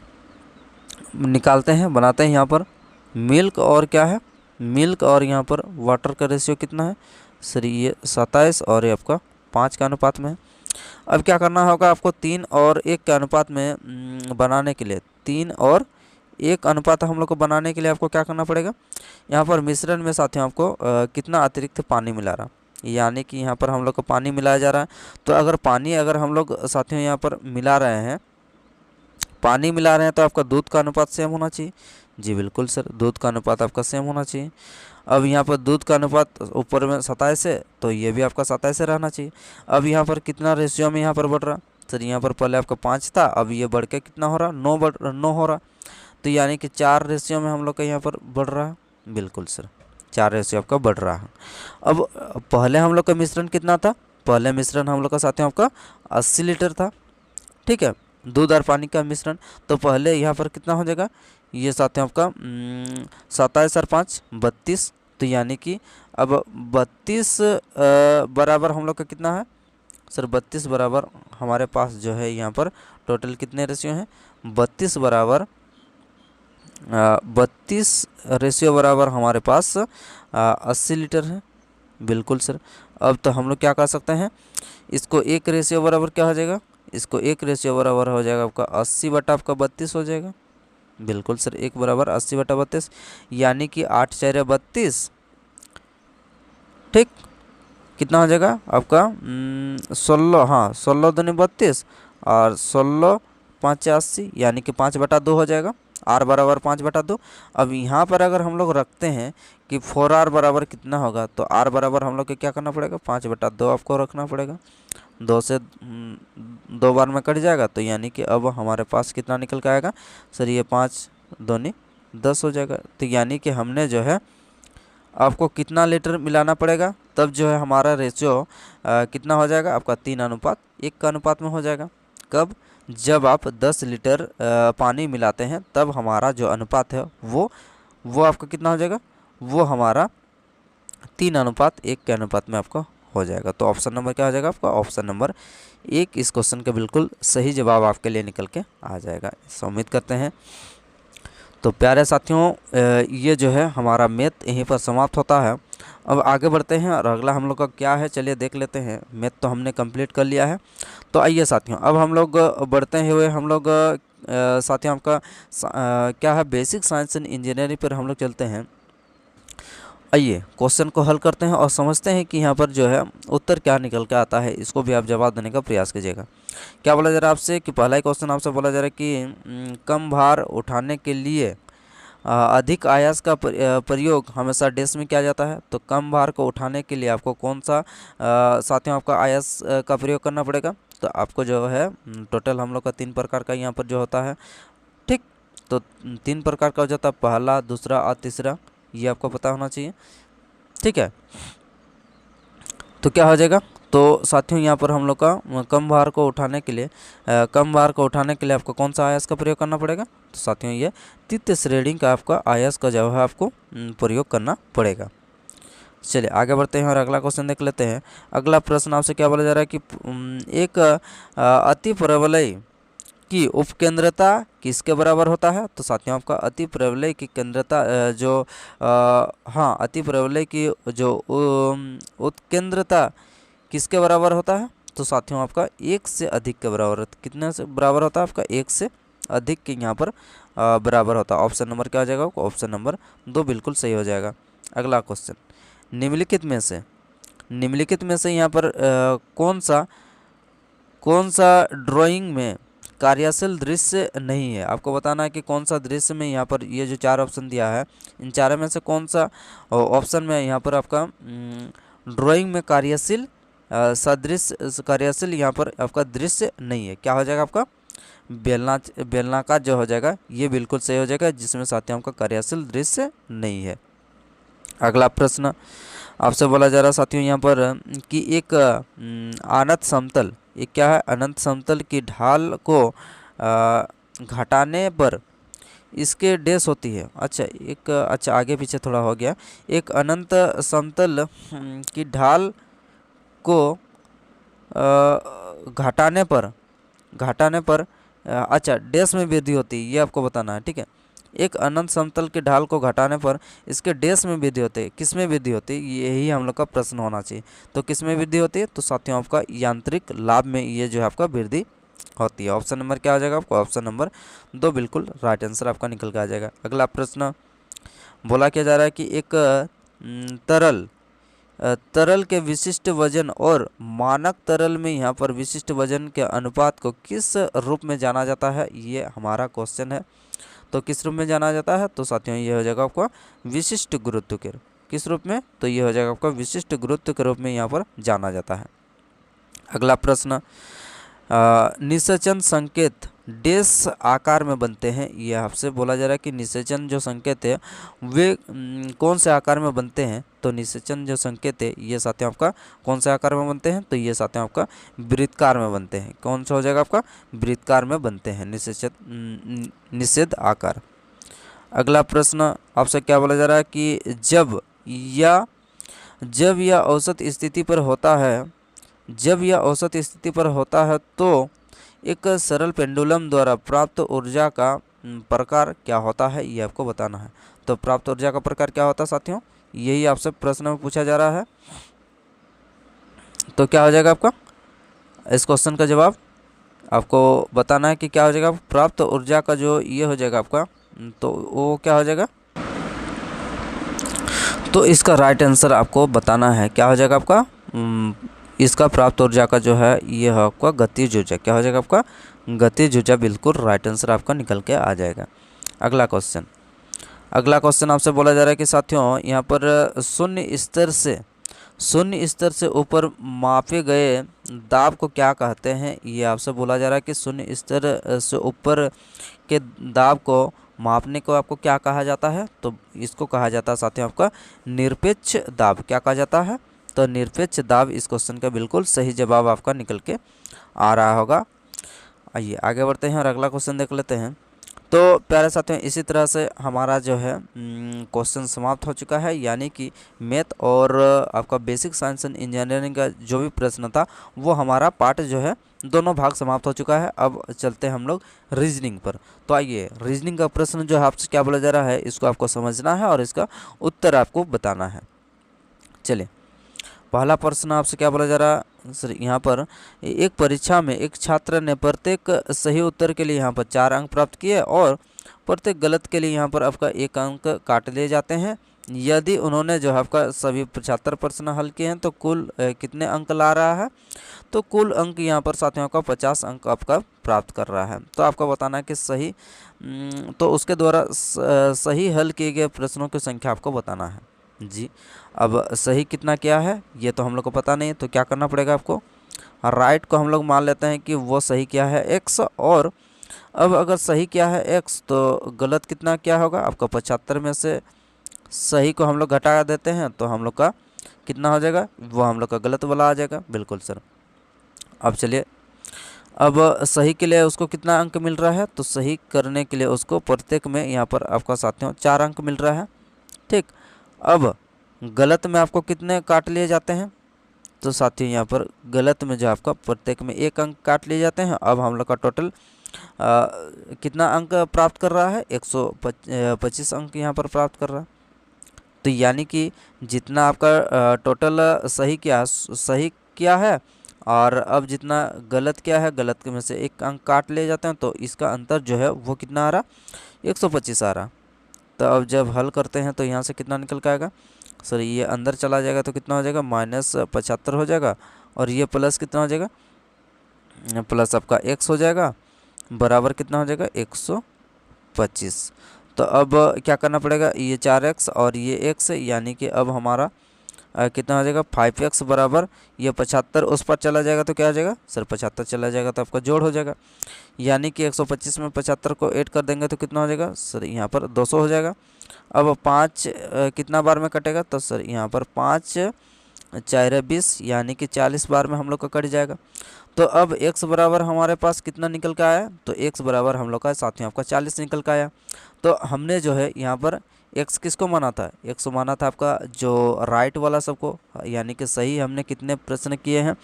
निकालते हैं, बनाते हैं। यहाँ पर मिल्क और क्या है, मिल्क और यहाँ पर वाटर का रेशियो कितना है सर, ये 27 और ये आपका 5 का अनुपात में है। अब क्या करना होगा आपको 3:1 के अनुपात में बनाने के लिए, 3:1 अनुपात हम लोग को बनाने के लिए आपको क्या करना पड़ेगा, यहाँ पर मिश्रण में साथियों आपको कितना अतिरिक्त पानी मिला रहा, यानी कि यहाँ पर हम लोग को पानी मिलाया जा रहा है। तो अगर पानी अगर हम लोग साथियों यहाँ पर मिला रहे हैं, पानी मिला रहे हैं, तो आपका दूध का अनुपात सेम होना चाहिए। जी बिल्कुल सर, दूध का अनुपात आपका सेम होना चाहिए। अब यहाँ पर दूध का अनुपात ऊपर में 27 है, तो ये भी आपका 27 रहना चाहिए। अब यहाँ पर कितना रेशियो में यहाँ पर बढ़ रहा सर, यहाँ पर पहले आपका 5 था, अब ये बढ़ के कितना हो रहा, 9 हो रहा। तो यानी कि 4 रेशियो में हम लोग का यहाँ पर बढ़ रहा है। बिल्कुल सर, 4 रेशियो आपका बढ़ रहा है। अब पहले हम लोग का मिश्रण कितना था, पहले मिश्रण हम लोग का साथियों आपका 80 लीटर था, ठीक है, दूध और पानी का मिश्रण। तो पहले यहाँ पर कितना हो जाएगा, ये साथियों आपका 27 और 5 32। तो यानी कि अब 32 बराबर हम लोग का कितना है सर, 32 बराबर हमारे पास जो है यहाँ पर टोटल कितने रेशियो हैं, 32 बराबर 32 रेशियो बराबर हमारे पास 80 लीटर है। बिल्कुल सर। अब तो हम लोग क्या कर सकते हैं, इसको 1 रेशियो बराबर क्या हो जाएगा, इसको 1 रेशियो बराबर हो जाएगा आपका 80 बटा आपका 32 हो जाएगा। बिल्कुल सर, 1 बराबर 80 बटा 32, यानी कि 8 4 32, ठीक, कितना हो जाएगा आपका 16, हाँ 16 दूनी 32 और 16 5 80, यानी कि 5 बटा 2 हो जाएगा। आर बराबर 5 बटा 2। अब यहाँ पर अगर हम लोग रखते हैं कि 4R बराबर कितना होगा, तो आर बराबर हम लोग को क्या करना पड़ेगा, 5 बटा 2 आपको रखना पड़ेगा। 2 से 2 बार में कट जाएगा, तो यानी कि अब हमारे पास कितना निकल के आएगा सर, ये 5 दूनी 10 हो जाएगा। तो यानी कि हमने जो है आपको कितना लीटर मिलाना पड़ेगा, तब जो है हमारा रेशियो कितना हो जाएगा आपका 3:1 का अनुपात में हो जाएगा। कब, जब आप 10 लीटर पानी मिलाते हैं, तब हमारा जो अनुपात है वो आपका कितना हो जाएगा, वो हमारा 3:1 के अनुपात में आपका हो जाएगा। तो ऑप्शन नंबर क्या हो जाएगा आपका, ऑप्शन नंबर 1 इस क्वेश्चन का बिल्कुल सही जवाब आपके लिए निकल के आ जाएगा। ऐसा उम्मीद करते हैं। तो प्यारे साथियों, ये जो है हमारा मैथ यहीं पर समाप्त होता है। अब आगे बढ़ते हैं और अगला हम लोग का क्या है, चलिए देख लेते हैं। मैथ तो हमने कंप्लीट कर लिया है। तो आइए साथियों, अब हम लोग बढ़ते हुए हम लोग साथियों आपका क्या है, बेसिक साइंस एंड इंजीनियरिंग पर हम लोग चलते हैं। आइए क्वेश्चन को हल करते हैं और समझते हैं कि यहाँ पर जो है उत्तर क्या निकल के आता है। इसको भी आप जवाब देने का प्रयास कीजिएगा। क्या बोला जा रहा है आपसे कि पहला ही क्वेश्चन आपसे बोला जा रहा है कि कम भार उठाने के लिए अधिक आयास का प्रयोग हमेशा डैश में किया जाता है। तो कम भार को उठाने के लिए आपको कौन सा साथियों आपका आयास का प्रयोग करना पड़ेगा। तो आपको जो है टोटल हम लोग का 3 प्रकार का यहाँ पर जो होता है, ठीक। तो 3 प्रकार का हो जाता है, पहला, दूसरा और तीसरा, ये आपको पता होना चाहिए, ठीक है। तो क्या हो जाएगा, तो साथियों यहाँ पर हम लोग का कम भार को उठाने के लिए आपको कौन सा आयास का प्रयोग करना पड़ेगा। तो साथियों ये तृतीय श्रेणी का आपका आयास का जो है आपको प्रयोग करना पड़ेगा। चलिए आगे बढ़ते हैं और अगला क्वेश्चन देख लेते हैं। अगला प्रश्न आपसे क्या बोला जा रहा है कि एक अति परवलय की उपकेंद्रता किसके बराबर होता है। तो साथियों आपका अति परवलय की केंद्रता अति परवलय की जो उत्केंद्रता किसके बराबर होता है। तो साथियों आपका 1 से अधिक के बराबर, कितने से बराबर होता है आपका, 1 से अधिक के यहाँ पर बराबर होता है। ऑप्शन नंबर क्या हो जाएगा, ऑप्शन नंबर 2 बिल्कुल सही हो जाएगा। अगला क्वेश्चन, निम्नलिखित में से यहाँ पर कौन सा ड्राइंग में कार्यशील दृश्य नहीं है। आपको बताना है कि कौन सा दृश्य में यहाँ पर ये जो 4 ऑप्शन दिया है, इन चारों में से कौन सा ऑप्शन में यहाँ पर आपका ड्राइंग में कार्यशील कार्यशील यहाँ पर आपका दृश्य नहीं है। क्या हो जाएगा आपका, बेलनाकार जो हो जाएगा, ये बिल्कुल सही हो जाएगा, जिसमें साथियों आपका कार्यशील दृश्य नहीं है। अगला प्रश्न आपसे बोला जा रहा है साथियों यहाँ पर कि एक अनंत समतल, एक क्या है, अनंत समतल की ढाल को घटाने पर इसके डैश होती है। अच्छा आगे पीछे थोड़ा हो गया। एक अनंत समतल की ढाल को घटाने पर अच्छा डैश में वृद्धि होती है, ये आपको बताना है, ठीक है। एक अनंत समतल के ढाल को घटाने पर इसके डैश में वृद्धि होती है, किस में वृद्धि होती है, यही हम लोग का प्रश्न होना चाहिए। तो किस में वृद्धि होती है, तो साथियों आपका यांत्रिक लाभ में ये जो है आपका वृद्धि होती है। ऑप्शन नंबर क्या हो जाएगा आपको, ऑप्शन नंबर 2 बिल्कुल राइट आंसर आपका निकल के आ जाएगा। अगला प्रश्न बोला क्या जा रहा है कि एक तरल के विशिष्ट वजन और मानक तरल में यहाँ पर विशिष्ट वजन के अनुपात को किस रूप में जाना जाता है, ये हमारा क्वेश्चन है। तो किस रूप में जाना जाता है, तो साथियों ये हो जाएगा आपका विशिष्ट गुरुत्व के, किस रूप में, तो ये हो जाएगा आपका विशिष्ट गुरुत्व के रूप में यहाँ पर जाना जाता है। अगला प्रश्न निषेचन संकेत डैश आकार में बनते हैं, ये आपसे बोला जा रहा है कि निषेचन जो संकेत है वे कौन से आकार में बनते हैं। तो निषेचन जो संकेत है ये साथियों आपका कौन से आकार में बनते हैं, तो ये साथियों आपका वृत्तकार में बनते हैं। कौन सा हो जाएगा आपका, वृत्तकार में बनते हैं निषेध आकार। अगला प्रश्न आपसे क्या बोला जा रहा है कि जब यह औसत स्थिति पर होता है, जब यह औसत स्थिति पर होता है तो एक सरल पेंडुलम द्वारा प्राप्त ऊर्जा का प्रकार क्या होता है, ये आपको बताना है। तो प्राप्त ऊर्जा का प्रकार क्या होता है साथियों, यही आपसे प्रश्न में पूछा जा रहा है। तो क्या हो जाएगा आपका, इस क्वेश्चन का जवाब आपको बताना है कि क्या हो जाएगा, प्राप्त ऊर्जा का जो ये हो जाएगा आपका, तो वो क्या हो जाएगा, तो इसका राइट आंसर आपको बताना है। क्या हो जाएगा आपका, इसका प्राप्त ऊर्जा का जो है ये है आपका गतिज ऊर्जा। क्या हो जाएगा आपका, गतिज ऊर्जा, बिल्कुल राइट आंसर आपका निकल के आ जाएगा। अगला क्वेश्चन आपसे बोला जा रहा है कि साथियों यहाँ पर शून्य स्तर से ऊपर मापे गए दाब को क्या कहते हैं, ये आपसे बोला जा रहा है कि शून्य स्तर से ऊपर के दाब को मापने को आपको क्या कहा जाता है, तो इसको कहा जाता है साथियों आपका निरपेक्ष दाब। क्या कहा जाता है, तो निरपेक्ष दाब इस क्वेश्चन का बिल्कुल सही जवाब आपका निकल के आ रहा होगा। आइए आगे बढ़ते हैं और अगला क्वेश्चन देख लेते हैं। तो प्यारे साथियों इसी तरह से हमारा जो है क्वेश्चन समाप्त हो चुका है, यानी कि मैथ और आपका बेसिक साइंस एंड इंजीनियरिंग का जो भी प्रश्न था वो हमारा पार्ट जो है दोनों भाग समाप्त हो चुका है। अब चलते हैं हम लोग रीजनिंग पर। तो आइए रीजनिंग का प्रश्न जो है आपसे क्या बोला जा रहा है इसको आपको समझना है और इसका उत्तर आपको बताना है। चलिए पहला प्रश्न आपसे क्या बोला जा रहा है सर, यहाँ पर एक परीक्षा में एक छात्र ने प्रत्येक सही उत्तर के लिए यहाँ पर 4 अंक प्राप्त किए और प्रत्येक गलत के लिए यहाँ पर आपका 1 अंक काट लिए जाते हैं। यदि उन्होंने जो है आपका सभी 75 प्रश्न हल किए हैं तो कुल कितने अंक ला रहा है, तो कुल अंक यहाँ पर साथियों का 50 अंक आपका प्राप्त कर रहा है। तो आपको बताना है कि सही तो उसके द्वारा सही हल किए गए प्रश्नों की संख्या आपको बताना है जी। अब सही कितना क्या है ये तो हम लोग को पता नहीं है, तो क्या करना पड़ेगा आपको, राइट को हम लोग मान लेते हैं कि वो सही क्या है x, और अब अगर सही क्या है x तो गलत कितना क्या होगा आपका 75 में से सही को हम लोग घटा देते हैं तो हम लोग का कितना हो जाएगा, वो हम लोग का गलत वाला आ जाएगा। बिल्कुल सर। अब चलिए अब सही के लिए उसको कितना अंक मिल रहा है, तो सही करने के लिए उसको प्रत्येक में यहाँ पर आपका साथियों 4 अंक मिल रहा है। ठीक, अब गलत में आपको कितने काट लिए जाते हैं, तो साथियों यहाँ पर गलत में जो आपका प्रत्येक में 1 अंक काट लिए जाते हैं। अब हम लोग का टोटल कितना अंक प्राप्त कर रहा है, 125 अंक यहाँ पर प्राप्त कर रहा है। तो यानी कि जितना आपका टोटल सही क्या है और अब जितना गलत क्या है, गलत में से 1 अंक काट लिए जाते हैं, तो इसका अंतर जो है वो कितना आ रहा, 125 आ रहा। तो अब जब हल करते हैं तो यहाँ से कितना निकल के आएगा सर, ये अंदर चला जाएगा तो कितना हो जाएगा -75 हो जाएगा, और ये प्लस कितना हो जाएगा, प्लस आपका x हो जाएगा, बराबर कितना हो जाएगा 125। तो अब क्या करना पड़ेगा, ये 4x और ये x, यानी कि अब हमारा कितना हो जाएगा 5x बराबर ये 75 उस पर चला जाएगा तो क्या हो जाएगा सर 75 चला जाएगा तो आपका जोड़ हो जाएगा, यानी कि 125 में 75 को ऐड कर देंगे तो कितना हो जाएगा सर यहाँ पर 200 हो जाएगा। अब 5 कितना बार में कटेगा, तो सर यहाँ पर 5 4 20 यानी कि 40 बार में हम लोग का कट जाएगा। तो अब x बराबर हमारे पास कितना निकल के आया, तो x बराबर हम लोग का साथियों आपका 40 निकल के आया। तो हमने जो है यहाँ पर x किसको माना था, x माना था आपका जो राइट वाला सबको, यानी कि सही हमने कितने प्रश्न किए हैं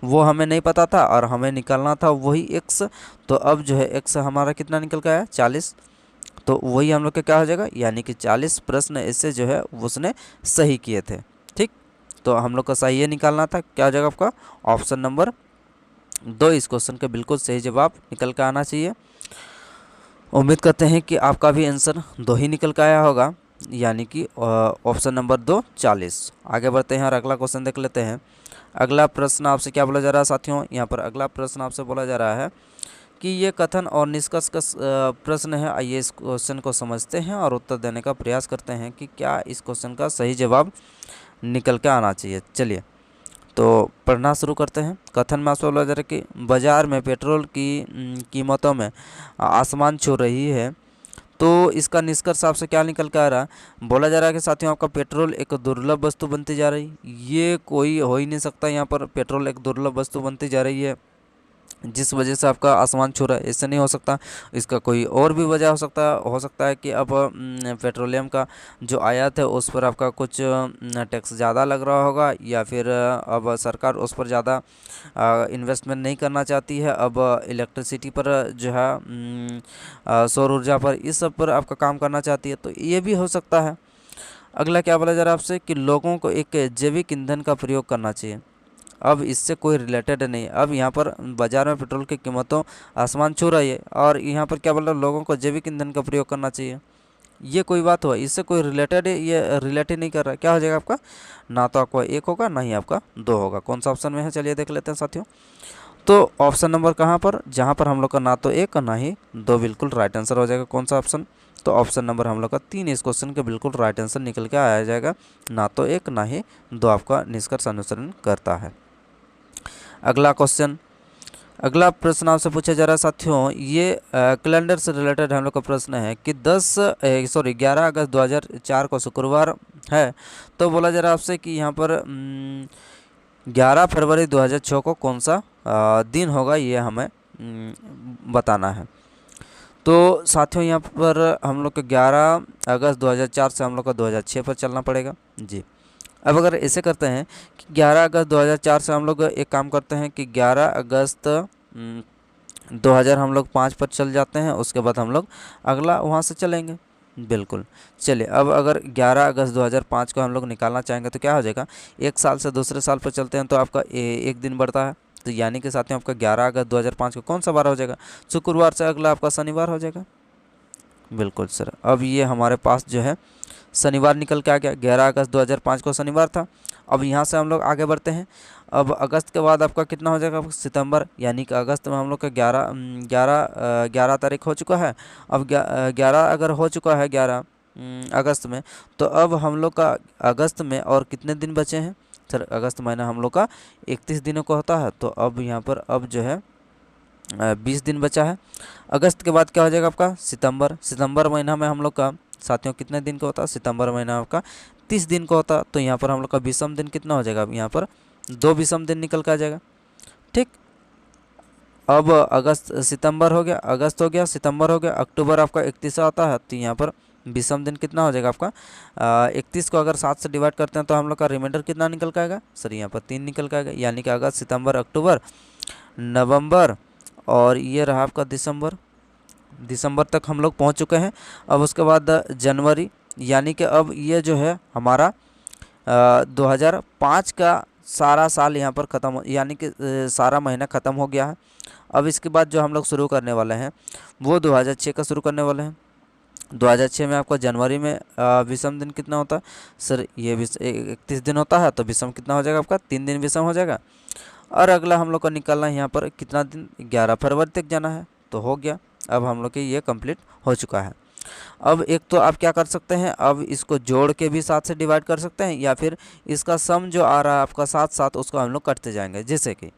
वो हमें नहीं पता था और हमें निकालना था वही x। तो अब जो है x हमारा कितना निकल के आया 40। तो वही हम लोग का क्या हो जाएगा, यानी कि 40 प्रश्न इससे जो है उसने सही किए थे। ठीक, तो हम लोग का सही ये निकालना था, क्या हो जाएगा आपका ऑप्शन नंबर 2 इस क्वेश्चन का बिल्कुल सही जवाब निकल कर आना चाहिए। उम्मीद करते हैं कि आपका भी आंसर 2 ही निकल कर आया होगा, यानी कि ऑप्शन नंबर 2 40। आगे बढ़ते हैं और अगला क्वेश्चन देख लेते हैं। अगला प्रश्न आपसे क्या बोला जा रहा है साथियों, यहाँ पर अगला प्रश्न आपसे बोला जा रहा है कि ये कथन और निष्कर्ष का प्रश्न है। आइए इस क्वेश्चन को समझते हैं और उत्तर देने का प्रयास करते हैं कि क्या इस क्वेश्चन का सही जवाब निकल के आना चाहिए। चलिए तो पढ़ना शुरू करते हैं। कथन में आपसे बोला जा रहा है कि बाज़ार में पेट्रोल की कीमतों में आसमान छू रही है, तो इसका निष्कर्ष आपसे क्या निकल कर आ रहा है। बोला जा रहा है कि साथियों आपका पेट्रोल एक दुर्लभ वस्तु बनती जा रही, ये कोई हो ही नहीं सकता। यहाँ पर पेट्रोल एक दुर्लभ वस्तु बनती जा रही है जिस वजह से आपका आसमान छू रहा है, इससे नहीं हो सकता। इसका कोई और भी वजह हो सकता है कि अब पेट्रोलियम का जो आयात है उस पर आपका कुछ टैक्स ज़्यादा लग रहा होगा, या फिर अब सरकार उस पर ज़्यादा इन्वेस्टमेंट नहीं करना चाहती है। अब इलेक्ट्रिसिटी पर जो है सौर ऊर्जा पर, इस सब पर आपका काम करना चाहती है, तो ये भी हो सकता है। अगला क्या बोला जा रहा है आपसे कि लोगों को एक जैविक ईंधन का प्रयोग करना चाहिए। अब इससे कोई रिलेटेड नहीं। अब यहाँ पर बाज़ार में पेट्रोल की कीमतों आसमान छू रही है और यहाँ पर क्या बोल रहा है, लोगों को जैविक ईंधन का प्रयोग करना चाहिए। ये कोई बात हुआ, इससे कोई रिलेटेड है, ये रिलेटेड नहीं कर रहा है। क्या हो जाएगा आपका, ना तो आपका 1 होगा ना ही आपका 2 होगा। कौन सा ऑप्शन में है, चलिए देख लेते हैं साथियों। तो ऑप्शन नंबर कहाँ पर, जहाँ पर हम लोग का ना तो 1 ना ही 2 बिल्कुल राइट आंसर हो जाएगा। कौन सा ऑप्शन, तो ऑप्शन नंबर हम लोग का 3 इस क्वेश्चन का बिल्कुल राइट आंसर निकल के आया जाएगा। ना तो 1 ना ही 2 आपका निष्कर्ष अनुसरण करता है। अगला क्वेश्चन, अगला प्रश्न आपसे पूछा जा रहा है साथियों, ये कैलेंडर से रिलेटेड हम लोग का प्रश्न है कि 11 अगस्त 2004 को शुक्रवार है। तो बोला जा रहा है आपसे कि यहाँ पर 11 फरवरी 2006 को कौन सा दिन होगा, ये हमें बताना है। तो साथियों यहाँ पर हम लोग को 11 अगस्त 2004 से हम लोग का 2006 पर चलना पड़ेगा जी। अब अगर ऐसे करते हैं कि 11 अगस्त 2004 से हम लोग एक काम करते हैं कि 11 अगस्त 2000 हम लोग 5 पर चल जाते हैं, उसके बाद हम लोग अगला वहाँ से चलेंगे। बिल्कुल, चलिए अब अगर 11 अगस्त 2005 को हम लोग निकालना चाहेंगे तो क्या हो जाएगा, एक साल से दूसरे साल पर चलते हैं तो आपका एक दिन बढ़ता है। तो यानी कि साथियों आपका 11 अगस्त 2005 को कौन सा बार हो जाएगा, शुक्रवार से अगला आपका शनिवार हो जाएगा। बिल्कुल सर, अब ये हमारे पास जो है शनिवार निकल के आ गया। 11 अगस्त 2005 को शनिवार था। अब यहाँ से हम लोग आगे बढ़ते हैं। अब अगस्त के बाद आपका कितना हो जाएगा, सितंबर, यानी कि अगस्त में हम लोग का 11 तारीख हो चुका है। अब 11 अगर हो चुका है 11 अगस्त में, तो अब हम लोग का अगस्त में और कितने दिन बचे हैं सर, अगस्त महीना हम लोग का 31 दिनों का होता है। तो अब यहाँ पर अब जो है 20 दिन बचा है। अगस्त के बाद क्या हो जाएगा आपका सितंबर। सितंबर महीना में हम लोग का साथियों कितने दिन का होता है, सितंबर महीना आपका 30 दिन का होता है। तो यहाँ पर हम लोग का विषम दिन कितना हो जाएगा, अब यहाँ पर 2 विषम दिन निकल कर आ जाएगा। ठीक, अब अगस्त सितंबर हो गया, अगस्त हो गया, सितंबर हो गया, अक्टूबर आपका 31 आता है। तो यहाँ पर विषम दिन कितना हो जाएगा आपका 31 को अगर 7 से डिवाइड करते हैं तो हम लोग का रिमाइंडर कितना निकल के आएगा सर, यहाँ पर 3 निकल के आएगा। यानी कि अगस्त, सितंबर, अक्टूबर, नवंबर और ये रहा आपका दिसंबर तक हम लोग पहुंच चुके हैं। अब उसके बाद जनवरी, यानी कि अब ये जो है हमारा 2005 का सारा साल यहाँ पर ख़त्म हो, यानी कि सारा महीना ख़त्म हो गया है। अब इसके बाद जो हम लोग शुरू करने वाले हैं वो 2006 का शुरू करने वाले हैं। 2006 में आपका जनवरी में विषम दिन कितना होता है सर, ये 31 दिन होता है। तो विषम कितना हो जाएगा आपका 3 दिन विषम हो जाएगा। और अगला हम लोग को निकालना है यहाँ पर कितना दिन, 11 फरवरी तक जाना है। तो हो गया, अब हम लोग के ये कंप्लीट हो चुका है। अब एक तो आप क्या कर सकते हैं, अब इसको जोड़ के भी 7 से डिवाइड कर सकते हैं, या फिर इसका सम जो आ रहा है आपका 7 7 उसको हम लोग काटते जाएंगे। जैसे कि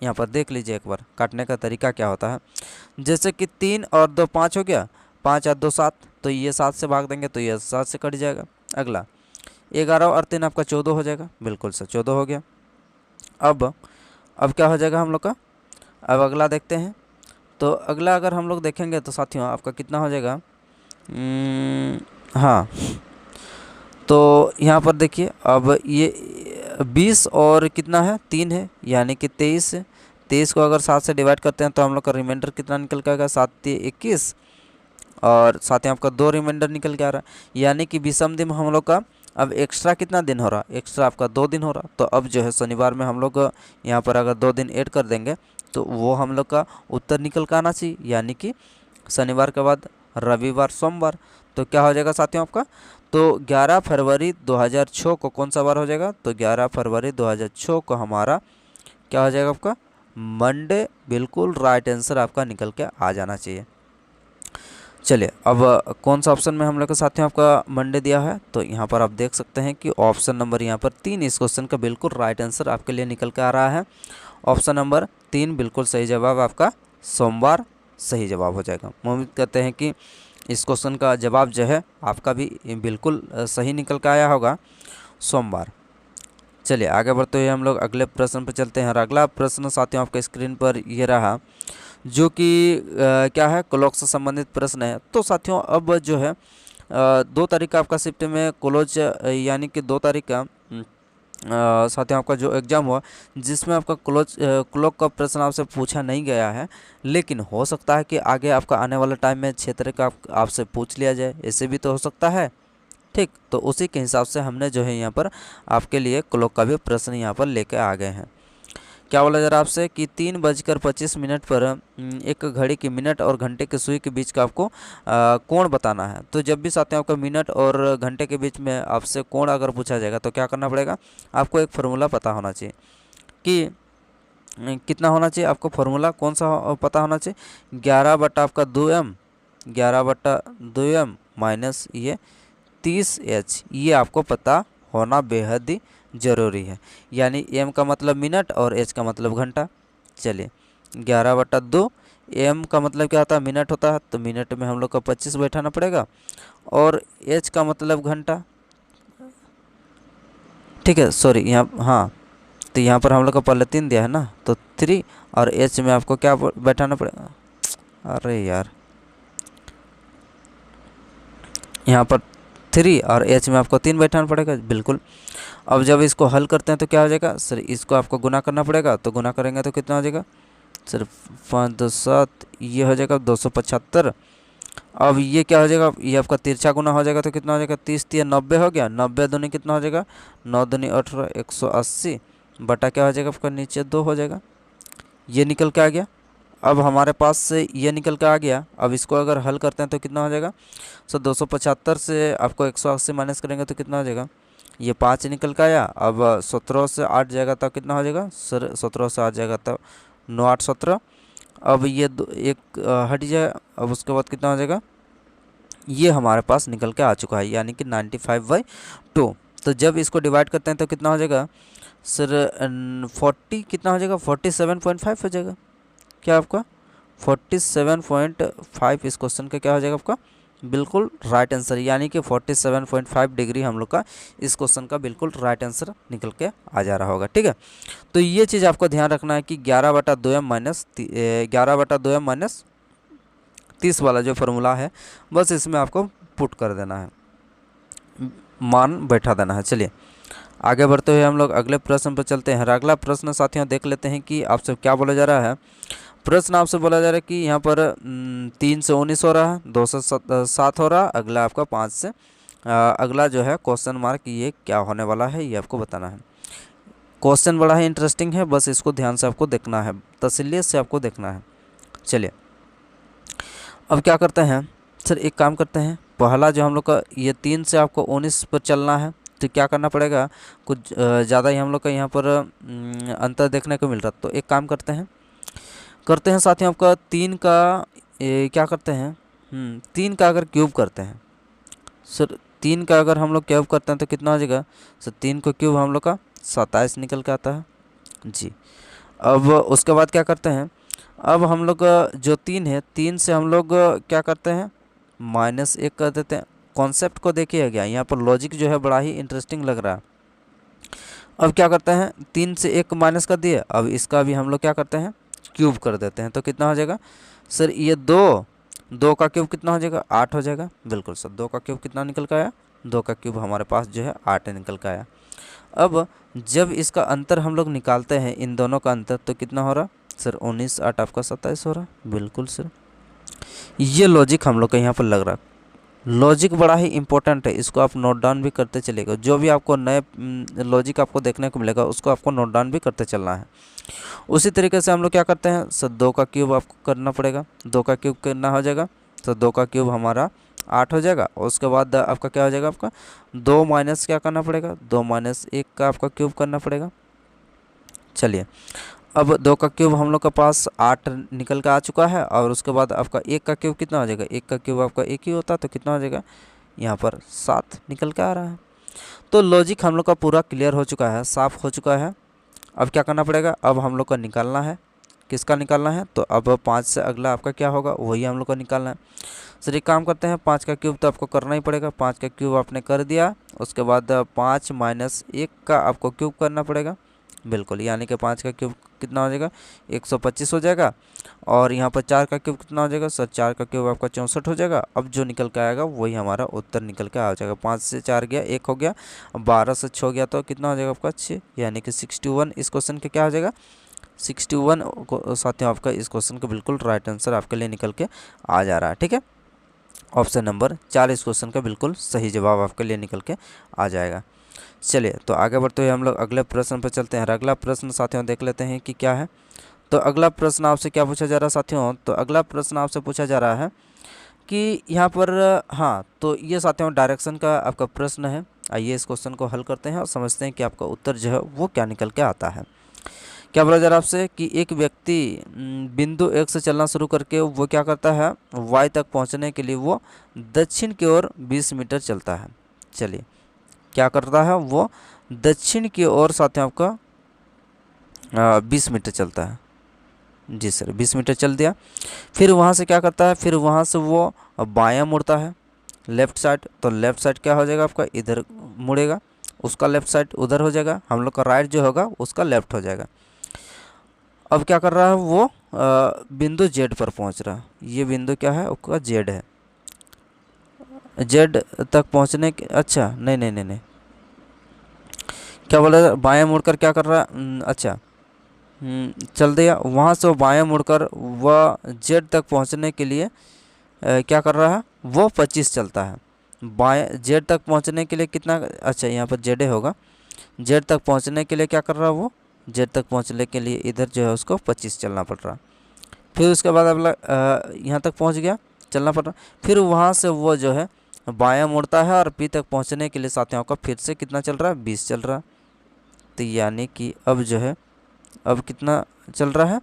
यहाँ पर देख लीजिए एक बार काटने का तरीका क्या होता है। जैसे कि 3 और 2 5 हो गया, 5 और 2 7, तो ये 7 से भाग देंगे तो ये 7 से कट जाएगा। अगला 11 और 3 आपका 14 हो जाएगा। बिल्कुल सर, 14 हो गया। अब क्या हो जाएगा हम लोग का, अब अगला देखते हैं। तो अगला अगर हम लोग देखेंगे तो साथियों आपका कितना हो जाएगा, हाँ, तो यहाँ पर देखिए अब ये 20 और कितना है 3 है, यानी कि 23 है। 23 को अगर 7 से डिवाइड करते हैं तो हम लोग का रिमाइंडर कितना निकल के आएगा, 7 3 21 और साथ ही आपका 2 रिमाइंडर निकल के आ रहा है, यानी कि विषम दिन हम लोग का अब एक्स्ट्रा कितना दिन हो रहा, एक्स्ट्रा आपका 2 दिन हो रहा। तो अब जो है शनिवार में हम लोग यहाँ पर अगर 2 दिन ऐड कर देंगे तो वो हम लोग का उत्तर निकल कर आना चाहिए, यानी कि शनिवार के बाद रविवार सोमवार। तो क्या हो जाएगा साथियों आपका, तो 11 फरवरी 2006 को कौन सा बार हो जाएगा, तो 11 फरवरी 2006 को हमारा क्या हो जाएगा आपका मंडे। बिल्कुल राइट आंसर आपका निकल के आ जाना चाहिए। चलिए अब कौन सा ऑप्शन में हम लोग के साथियों आपका मंडे दिया है, तो यहाँ पर आप देख सकते हैं कि ऑप्शन नंबर यहाँ पर 3 इस क्वेश्चन का बिल्कुल राइट आंसर आपके लिए निकल के आ रहा है। ऑप्शन नंबर 3 बिल्कुल सही जवाब आपका सोमवार सही जवाब हो जाएगा। उम्मीद करते हैं कि इस क्वेश्चन का जवाब जो है आपका भी बिल्कुल सही निकल के आया होगा, सोमवार। चलिए आगे बढ़ते हुए हम लोग अगले प्रश्न पर चलते हैं। और अगला प्रश्न साथियों आपके स्क्रीन पर ये रहा, जो कि क्या है, क्लॉक से संबंधित प्रश्न है। तो साथियों अब जो है 2 तारीख का आपका शिफ्ट में क्लोज, यानी कि 2 तारीख का साथियों आपका जो एग्ज़ाम हुआ, जिसमें आपका क्लॉक का प्रश्न आपसे पूछा नहीं गया है, लेकिन हो सकता है कि आगे आपका आने वाले टाइम में क्षेत्र का आपसे पूछ लिया जाए, ऐसे भी तो हो सकता है। ठीक, तो उसी के हिसाब से हमने जो है यहाँ पर आपके लिए क्लॉक का भी प्रश्न यहाँ पर लेकर आ गए हैं। क्या बोला जा रहा है आपसे कि 3:25 पर एक घड़ी की मिनट और घंटे की सुई के बीच का आपको कोण बताना है। तो जब भी साथियों आपका मिनट और घंटे के बीच में आपसे कोण अगर पूछा जाएगा तो क्या करना पड़ेगा, आपको एक फार्मूला पता होना चाहिए कि कितना होना चाहिए। आपको फार्मूला कौन सा पता होना चाहिए, 11 आपका 2m, 11/2m माइनस ये 30h, ये आपको पता होना बेहद ही ज़रूरी है। यानी m का मतलब मिनट और h का मतलब घंटा। चलिए 11/2, m का मतलब क्या होता है, मिनट होता है, तो मिनट में हम लोग को 25 बैठाना पड़ेगा, और h का मतलब घंटा। ठीक है, सॉरी यहाँ, हाँ, तो यहाँ पर हम लोग को पहले 3 दिया है ना, तो 3, और h में आपको क्या बैठाना पड़ेगा, अरे यार, यहाँ पर 3 और h में आपको 3 बैठाना पड़ेगा, बिल्कुल। अब जब इसको हल करते हैं तो क्या हो जाएगा सर, इसको आपको गुना करना पड़ेगा, तो गुना करेंगे तो कितना हो जाएगा सर, 5 2 7, ये हो जाएगा 275। अब ये क्या हो जाएगा, ये आपका तिरछा गुना हो जाएगा, तो कितना हो जाएगा, 30 3 90 हो गया, 90 दूनी कितना हो जाएगा, 9 दूनी 18, 180 बटा क्या हो जाएगा आपका नीचे 2 हो जाएगा। ये निकल के आ गया। अब हमारे पास से ये निकल के आ गया। अब इसको अगर हल करते हैं तो कितना हो जाएगा सर, 275 से आपको 180 माइनस करेंगे तो कितना हो जाएगा, ये 5 निकल के आया। अब 17 से 8 जाएगा तो कितना हो जाएगा सर, 17 से 8 जाएगा तो 9 8 17। अब ये एक हट जाए, अब उसके बाद कितना हो जाएगा, ये हमारे पास निकल के आ चुका है, यानी कि 95/2। तो जब इसको डिवाइड करते हैं तो कितना हो जाएगा सर, 40 कितना हो जाएगा, 47.5 हो जाएगा। क्या आपका 47.5 इस क्वेश्चन का क्या हो जाएगा आपका बिल्कुल राइट आंसर, यानी कि 47.5 डिग्री हम लोग का इस क्वेश्चन का बिल्कुल राइट आंसर निकल के आ जा रहा होगा। ठीक है, तो ये चीज़ आपको ध्यान रखना है कि 11/2m माइनस 30 वाला जो फार्मूला है, बस इसमें आपको पुट कर देना है, मान बैठा देना है। चलिए आगे बढ़ते हुए हम लोग अगले प्रश्न पर चलते हैं। अगला प्रश्न साथियों देख लेते हैं कि आपसे क्या बोला जा रहा है। प्रश्न आपसे बोला जा रहा है कि यहाँ पर 3 से 19 हो रहा है, 2 से 7 हो रहा है, अगला आपका 5 से अगला जो है क्वेश्चन मार्क, ये क्या होने वाला है ये आपको बताना है। क्वेश्चन बड़ा ही इंटरेस्टिंग है, बस इसको ध्यान से आपको देखना है, तसल्ली से आपको देखना है। चलिए अब क्या करते हैं सर, एक काम करते हैं, पहला जो हम लोग का ये 3 से आपको 19 पर चलना है, तो क्या करना पड़ेगा, कुछ ज़्यादा ही हम लोग का यहाँ पर अंतर देखने को मिल रहा। तो एक काम करते हैं साथियों, आपका 3 का क्या करते हैं, 3 का अगर क्यूब करते हैं सर, 3 का अगर हम लोग क्यूब करते हैं तो कितना हो जाएगा सर, 3 को क्यूब हम लोग का 27 निकल के आता है जी। अब उसके बाद क्या करते हैं, अब हम लोग जो 3 है, 3 से हम लोग क्या करते हैं, -1 कर देते हैं। कॉन्सेप्ट को देखिए गया, यहाँ पर लॉजिक जो है बड़ा ही इंटरेस्टिंग लग रहा है। अब क्या करते हैं, 3 से 1 माइनस कर दिए, अब इसका भी हम लोग क्या करते हैं, क्यूब कर देते हैं, तो कितना हो जाएगा सर, ये 2 का क्यूब कितना हो जाएगा, 8 हो जाएगा। बिल्कुल सर, 2 का क्यूब कितना निकल के आया, 2 का क्यूब हमारे पास जो है 8 निकल के आया। अब जब इसका अंतर हम लोग निकालते हैं, इन दोनों का अंतर, तो कितना हो रहा सर, 19 8 आपका 27 हो रहा। बिल्कुल सर, ये लॉजिक हम लोग का यहाँ पर लग रहा है। लॉजिक बड़ा ही इंपॉर्टेंट है, इसको आप नोट डाउन भी करते चलेगा। जो भी आपको नए लॉजिक आपको देखने को मिलेगा उसको आपको नोट डाउन भी करते चलना है। उसी तरीके से हम लोग क्या करते हैं सर, 2 का क्यूब आपको करना पड़ेगा। 2 का क्यूब करना हो जाएगा तो 2 का क्यूब हमारा 8 हो जाएगा। और उसके बाद आपका क्या हो जाएगा, आपका 2 माइनस क्या करना पड़ेगा, 2 माइनस 1 का आपका क्यूब करना पड़ेगा। चलिए, अब 2 का क्यूब हम लोग के पास 8 निकल के आ चुका है। और उसके बाद आपका 1 का क्यूब कितना हो जाएगा, 1 का क्यूब आपका 1 ही होता है तो कितना हो जाएगा, यहाँ पर 7 निकल के आ रहा है। तो लॉजिक हम लोग का पूरा क्लियर हो चुका है, साफ़ हो चुका है। अब क्या करना पड़ेगा, अब हम लोग को निकालना है। किसका निकालना है, तो अब 5 से अगला आपका क्या होगा वही हम लोग को निकालना है। सर एक काम करते हैं, 5 का क्यूब तो आपको करना ही पड़ेगा। 5 का क्यूब आपने कर दिया, उसके बाद 5 माइनस 1 का आपको क्यूब करना पड़ेगा। बिल्कुल, यानी कि 5 का क्यूब कितना हो जाएगा, 125 हो जाएगा। और यहाँ पर 4 का क्यूब कितना हो जाएगा सर, 4 का क्यूब आपका 64 हो जाएगा। अब जो निकल के आएगा वही हमारा उत्तर निकल के आ जाएगा। 5 से 4 गया 1 हो गया, 12 से 6 गया तो कितना हो जाएगा आपका 6, यानी कि 61 इस क्वेश्चन के क्या हो जाएगा, 61 को साथियों आपका इस क्वेश्चन का बिल्कुल राइट आंसर आपके लिए निकल के आ जा रहा है। ठीक है, ऑप्शन नंबर 4 इस क्वेश्चन का बिल्कुल सही जवाब आपके लिए निकल के आ जाएगा। चलिए, तो आगे बढ़ते हुए हम लोग अगले प्रश्न पर चलते हैं। अगला प्रश्न साथियों देख लेते हैं कि क्या है। तो अगला प्रश्न आपसे क्या पूछा जा रहा है साथियों, तो अगला प्रश्न आपसे पूछा जा रहा है कि यहाँ पर हाँ, तो ये साथियों डायरेक्शन का आपका प्रश्न है। आइए इस क्वेश्चन को हल करते हैं और समझते हैं कि आपका उत्तर जो है वो क्या निकल के आता है। क्या बोला जा रहा है आपसे कि एक व्यक्ति बिंदु एक से चलना शुरू करके वो क्या करता है, वाई तक पहुँचने के लिए वो दक्षिण की ओर 20 मीटर चलता है। चलिए, क्या करता है वो दक्षिण की ओर साथियों आपका 20 मीटर चलता है। जी सर, 20 मीटर चल दिया। फिर वहाँ से क्या करता है, फिर वहाँ से वो बायां मुड़ता है लेफ़्ट साइड। तो लेफ़्ट साइड क्या हो जाएगा आपका, इधर मुड़ेगा, उसका लेफ़्ट साइड उधर हो जाएगा, हम लोग का राइट जो होगा उसका लेफ़्ट हो जाएगा। अब क्या कर रहा है वो बिंदु जेड पर पहुँच रहा है। ये बिंदु क्या है, उसका जेड है। जेड तक पहुँचने के, अच्छा नहीं नहीं नहीं नहीं, क्या बोला, बायां मुड़कर क्या कर रहा है, अच्छा चल दिया। वहाँ से वो बायां मुड़कर वह जेड तक पहुँचने के लिए क्या कर रहा है, वो 25 चलता है। बाएं जेड तक पहुँचने के लिए कितना, अच्छा यहाँ पर जेड होगा, जेड तक पहुँचने के लिए क्या कर रहा है वो, जेड तक पहुँचने के लिए इधर जो है उसको 25 चलना पड़ रहा। फिर उसके बाद अगला यहाँ तक पहुँच गया, चलना पड़ रहा। फिर वहाँ से वो जो है बायां मुड़ता है और पी तक पहुँचने के लिए साथियों का फिर से कितना चल रहा है, 20 चल रहा। तो यानी कि अब जो है, अब कितना चल रहा है,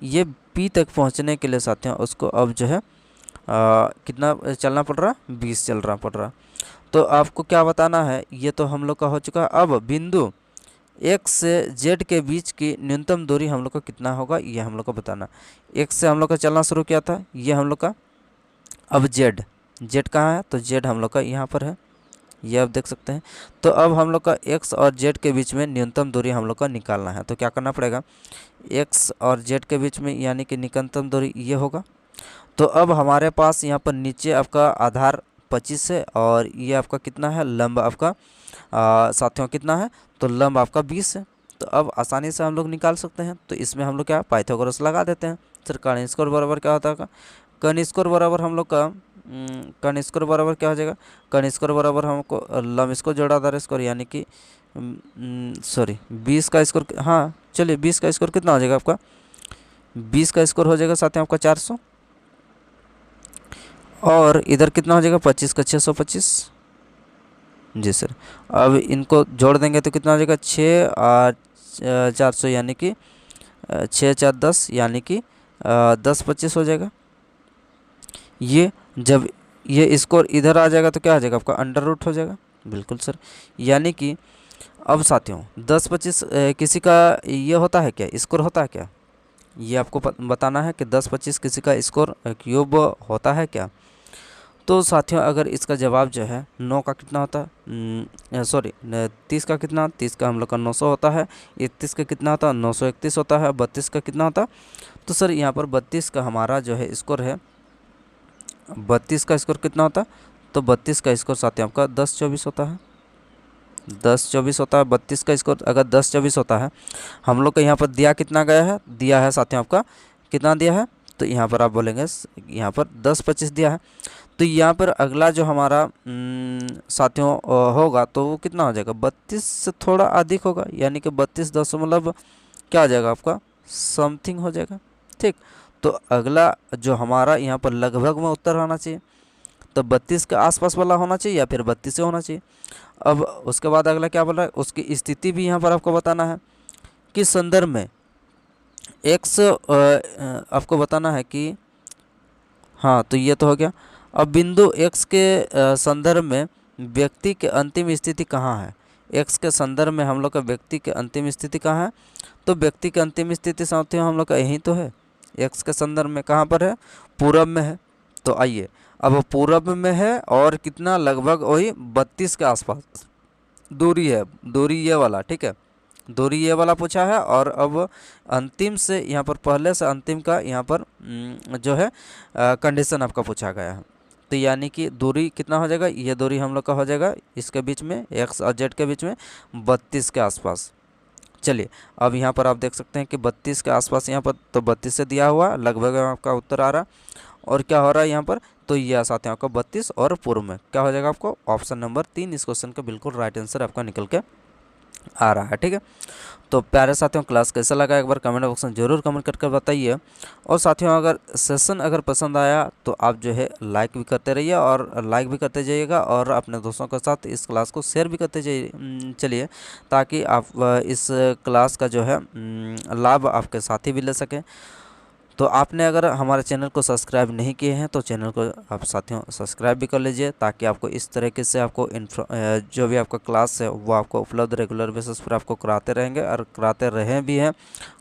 ये पी तक पहुंचने के लिए साथियों उसको अब जो है कितना चलना पड़ रहा, 20 चल रहा पड़ रहा। तो आपको क्या बताना है, ये तो हम लोग का हो चुका। अब बिंदु x से z के बीच की न्यूनतम दूरी हम लोग का कितना होगा, ये हम लोग को बताना। x से हम लोग का चलना शुरू किया था, ये हम लोग का। अब z कहाँ है, तो z हम लोग का यहाँ पर है, ये आप देख सकते हैं। तो अब हम लोग का x और z के बीच में न्यूनतम दूरी हम लोग का निकालना है। तो क्या करना पड़ेगा, x और z के बीच में यानी कि न्यूनतम दूरी ये होगा। तो अब हमारे पास यहाँ पर नीचे आपका आधार 25 है और ये आपका कितना है, लंब आपका साथियों कितना है, तो लंब आपका 20 है। तो अब आसानी से हम लोग निकाल सकते हैं। तो इसमें हम लोग क्या पाइथागोरस लगा देते हैं। सर कर्ण स्क्वायर बराबर क्या होता है, कर्ण स्क्वायर बराबर हम लोग का कर्ण स्क्वायर बराबर क्या हो जाएगा, कर्ण स्क्वायर बराबर हमको लंब स्क्वायर जोड़ा आधार स्क्वायर, यानी कि सॉरी 20 का स्क्वायर, हाँ चलिए 20 का स्क्वायर कितना हो जाएगा आपका, 20 का स्क्वायर हो जाएगा साथ में आपका 400। और इधर कितना हो जाएगा, 25 का 625। जी सर, अब इनको जोड़ देंगे तो कितना हो जाएगा, 6 और 400 यानी कि 6 4 10 यानी कि 10 25 हो जाएगा। ये जब ये स्कोर इधर आ जाएगा तो क्या आ जाएगा आपका, अंडर रूट हो जाएगा। बिल्कुल सर, यानी कि अब साथियों 10 25 किसी का ये होता है क्या, स्कोर होता है क्या, ये आपको बताना है कि 10 25 किसी का स्कोर क्यूब होता है क्या। तो साथियों अगर इसका जवाब जो है 9 का कितना होता है, सॉरी 30 का कितना, 30 का हम लोग का 900 होता है। 31 का कितना होता है, 931 होता है। 32 का कितना होता, तो सर यहाँ पर 32 का हमारा जो है स्कोर है, 32 का स्कोर कितना होता, तो 32 का स्कोर साथियों आपका 10 24 होता है। 10 24 होता है 32 का स्कोर। अगर 10 24 होता है, हम लोग का यहाँ पर दिया कितना गया है, दिया है साथियों आपका कितना दिया है, तो यहाँ पर आप बोलेंगे यहाँ पर 10-25 दिया है, तो यहाँ पर अगला जो हमारा साथियों होगा तो वो कितना हो जाएगा, 32 से थोड़ा अधिक होगा, यानी कि 32 दशमलव क्या हो जाएगा आपका समथिंग हो जाएगा। ठीक, तो अगला जो हमारा यहाँ पर लगभग में उत्तर होना चाहिए, तो 32 के आसपास वाला होना चाहिए या फिर 32 से होना चाहिए। अब उसके बाद अगला क्या बोल रहा है, उसकी स्थिति भी यहाँ पर आपको बताना है कि संदर्भ में x आपको बताना है कि हाँ, तो ये तो हो गया। अब बिंदु x के संदर्भ में व्यक्ति के अंतिम स्थिति कहाँ है, x के संदर्भ में हम लोग का व्यक्ति के अंतिम स्थिति कहाँ है, तो व्यक्ति के अंतिम स्थिति साथियों हम लोग का यहीं तो है, x के संदर्भ में कहाँ पर है, पूरब में है। तो आइए, अब पूरब में है और कितना, लगभग वही 32 के आसपास दूरी है, दूरी ये वाला, ठीक है, दूरी ये वाला पूछा है। और अब अंतिम से यहाँ पर पहले से अंतिम का यहाँ पर जो है कंडीशन आपका पूछा गया है, तो यानी कि दूरी कितना हो जाएगा, ये दूरी हम लोग का हो जाएगा इसके बीच में, एक्स और जेड के बीच में 32 के आसपास। चलिए, अब यहाँ पर आप देख सकते हैं कि 32 के आसपास यहाँ पर, तो 32 से दिया हुआ लगभग आपका उत्तर आ रहा। और क्या हो रहा है यहाँ पर, तो यह साथ ही आपका 32 और पूर्व में क्या हो जाएगा, आपको ऑप्शन नंबर 3 इस क्वेश्चन का बिल्कुल राइट आंसर आपका निकल के आ रहा है। ठीक है, तो प्यारे साथियों क्लास कैसा लगा एक बार कमेंट बॉक्स में ज़रूर कमेंट करके बताइए। और साथियों अगर सेशन अगर पसंद आया तो आप जो है लाइक भी करते रहिए, और लाइक भी करते जाइएगा, और अपने दोस्तों के साथ इस क्लास को शेयर भी करते जाइए चलिए, ताकि आप इस क्लास का जो है लाभ आपके साथी भी ले सकें। तो आपने अगर हमारे चैनल को सब्सक्राइब नहीं किए हैं तो चैनल को आप साथियों सब्सक्राइब भी कर लीजिए, ताकि आपको इस तरीके से आपको जो भी आपका क्लास है वो आपको उपलब्ध रेगुलर बेसिस पर आपको कराते रहेंगे, और कराते रहे भी हैं।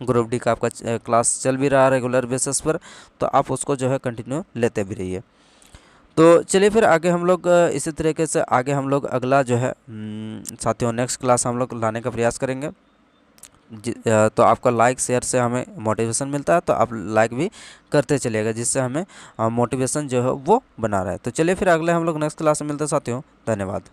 ग्रुप डी का आपका क्लास चल भी रहा है रेगुलर बेसिस पर, तो आप उसको जो है कंटिन्यू लेते भी रहिए। तो चलिए फिर आगे हम लोग इसी तरीके से आगे हम लोग अगला जो है साथियों नेक्स्ट क्लास हम लोग लाने का प्रयास करेंगे। तो आपका लाइक शेयर से हमें मोटिवेशन मिलता है, तो आप लाइक भी करते चलिएगा, जिससे हमें मोटिवेशन जो है वो बना रहा है। तो चलिए फिर अगले हम लोग नेक्स्ट क्लास में मिलते हैं साथियों, धन्यवाद।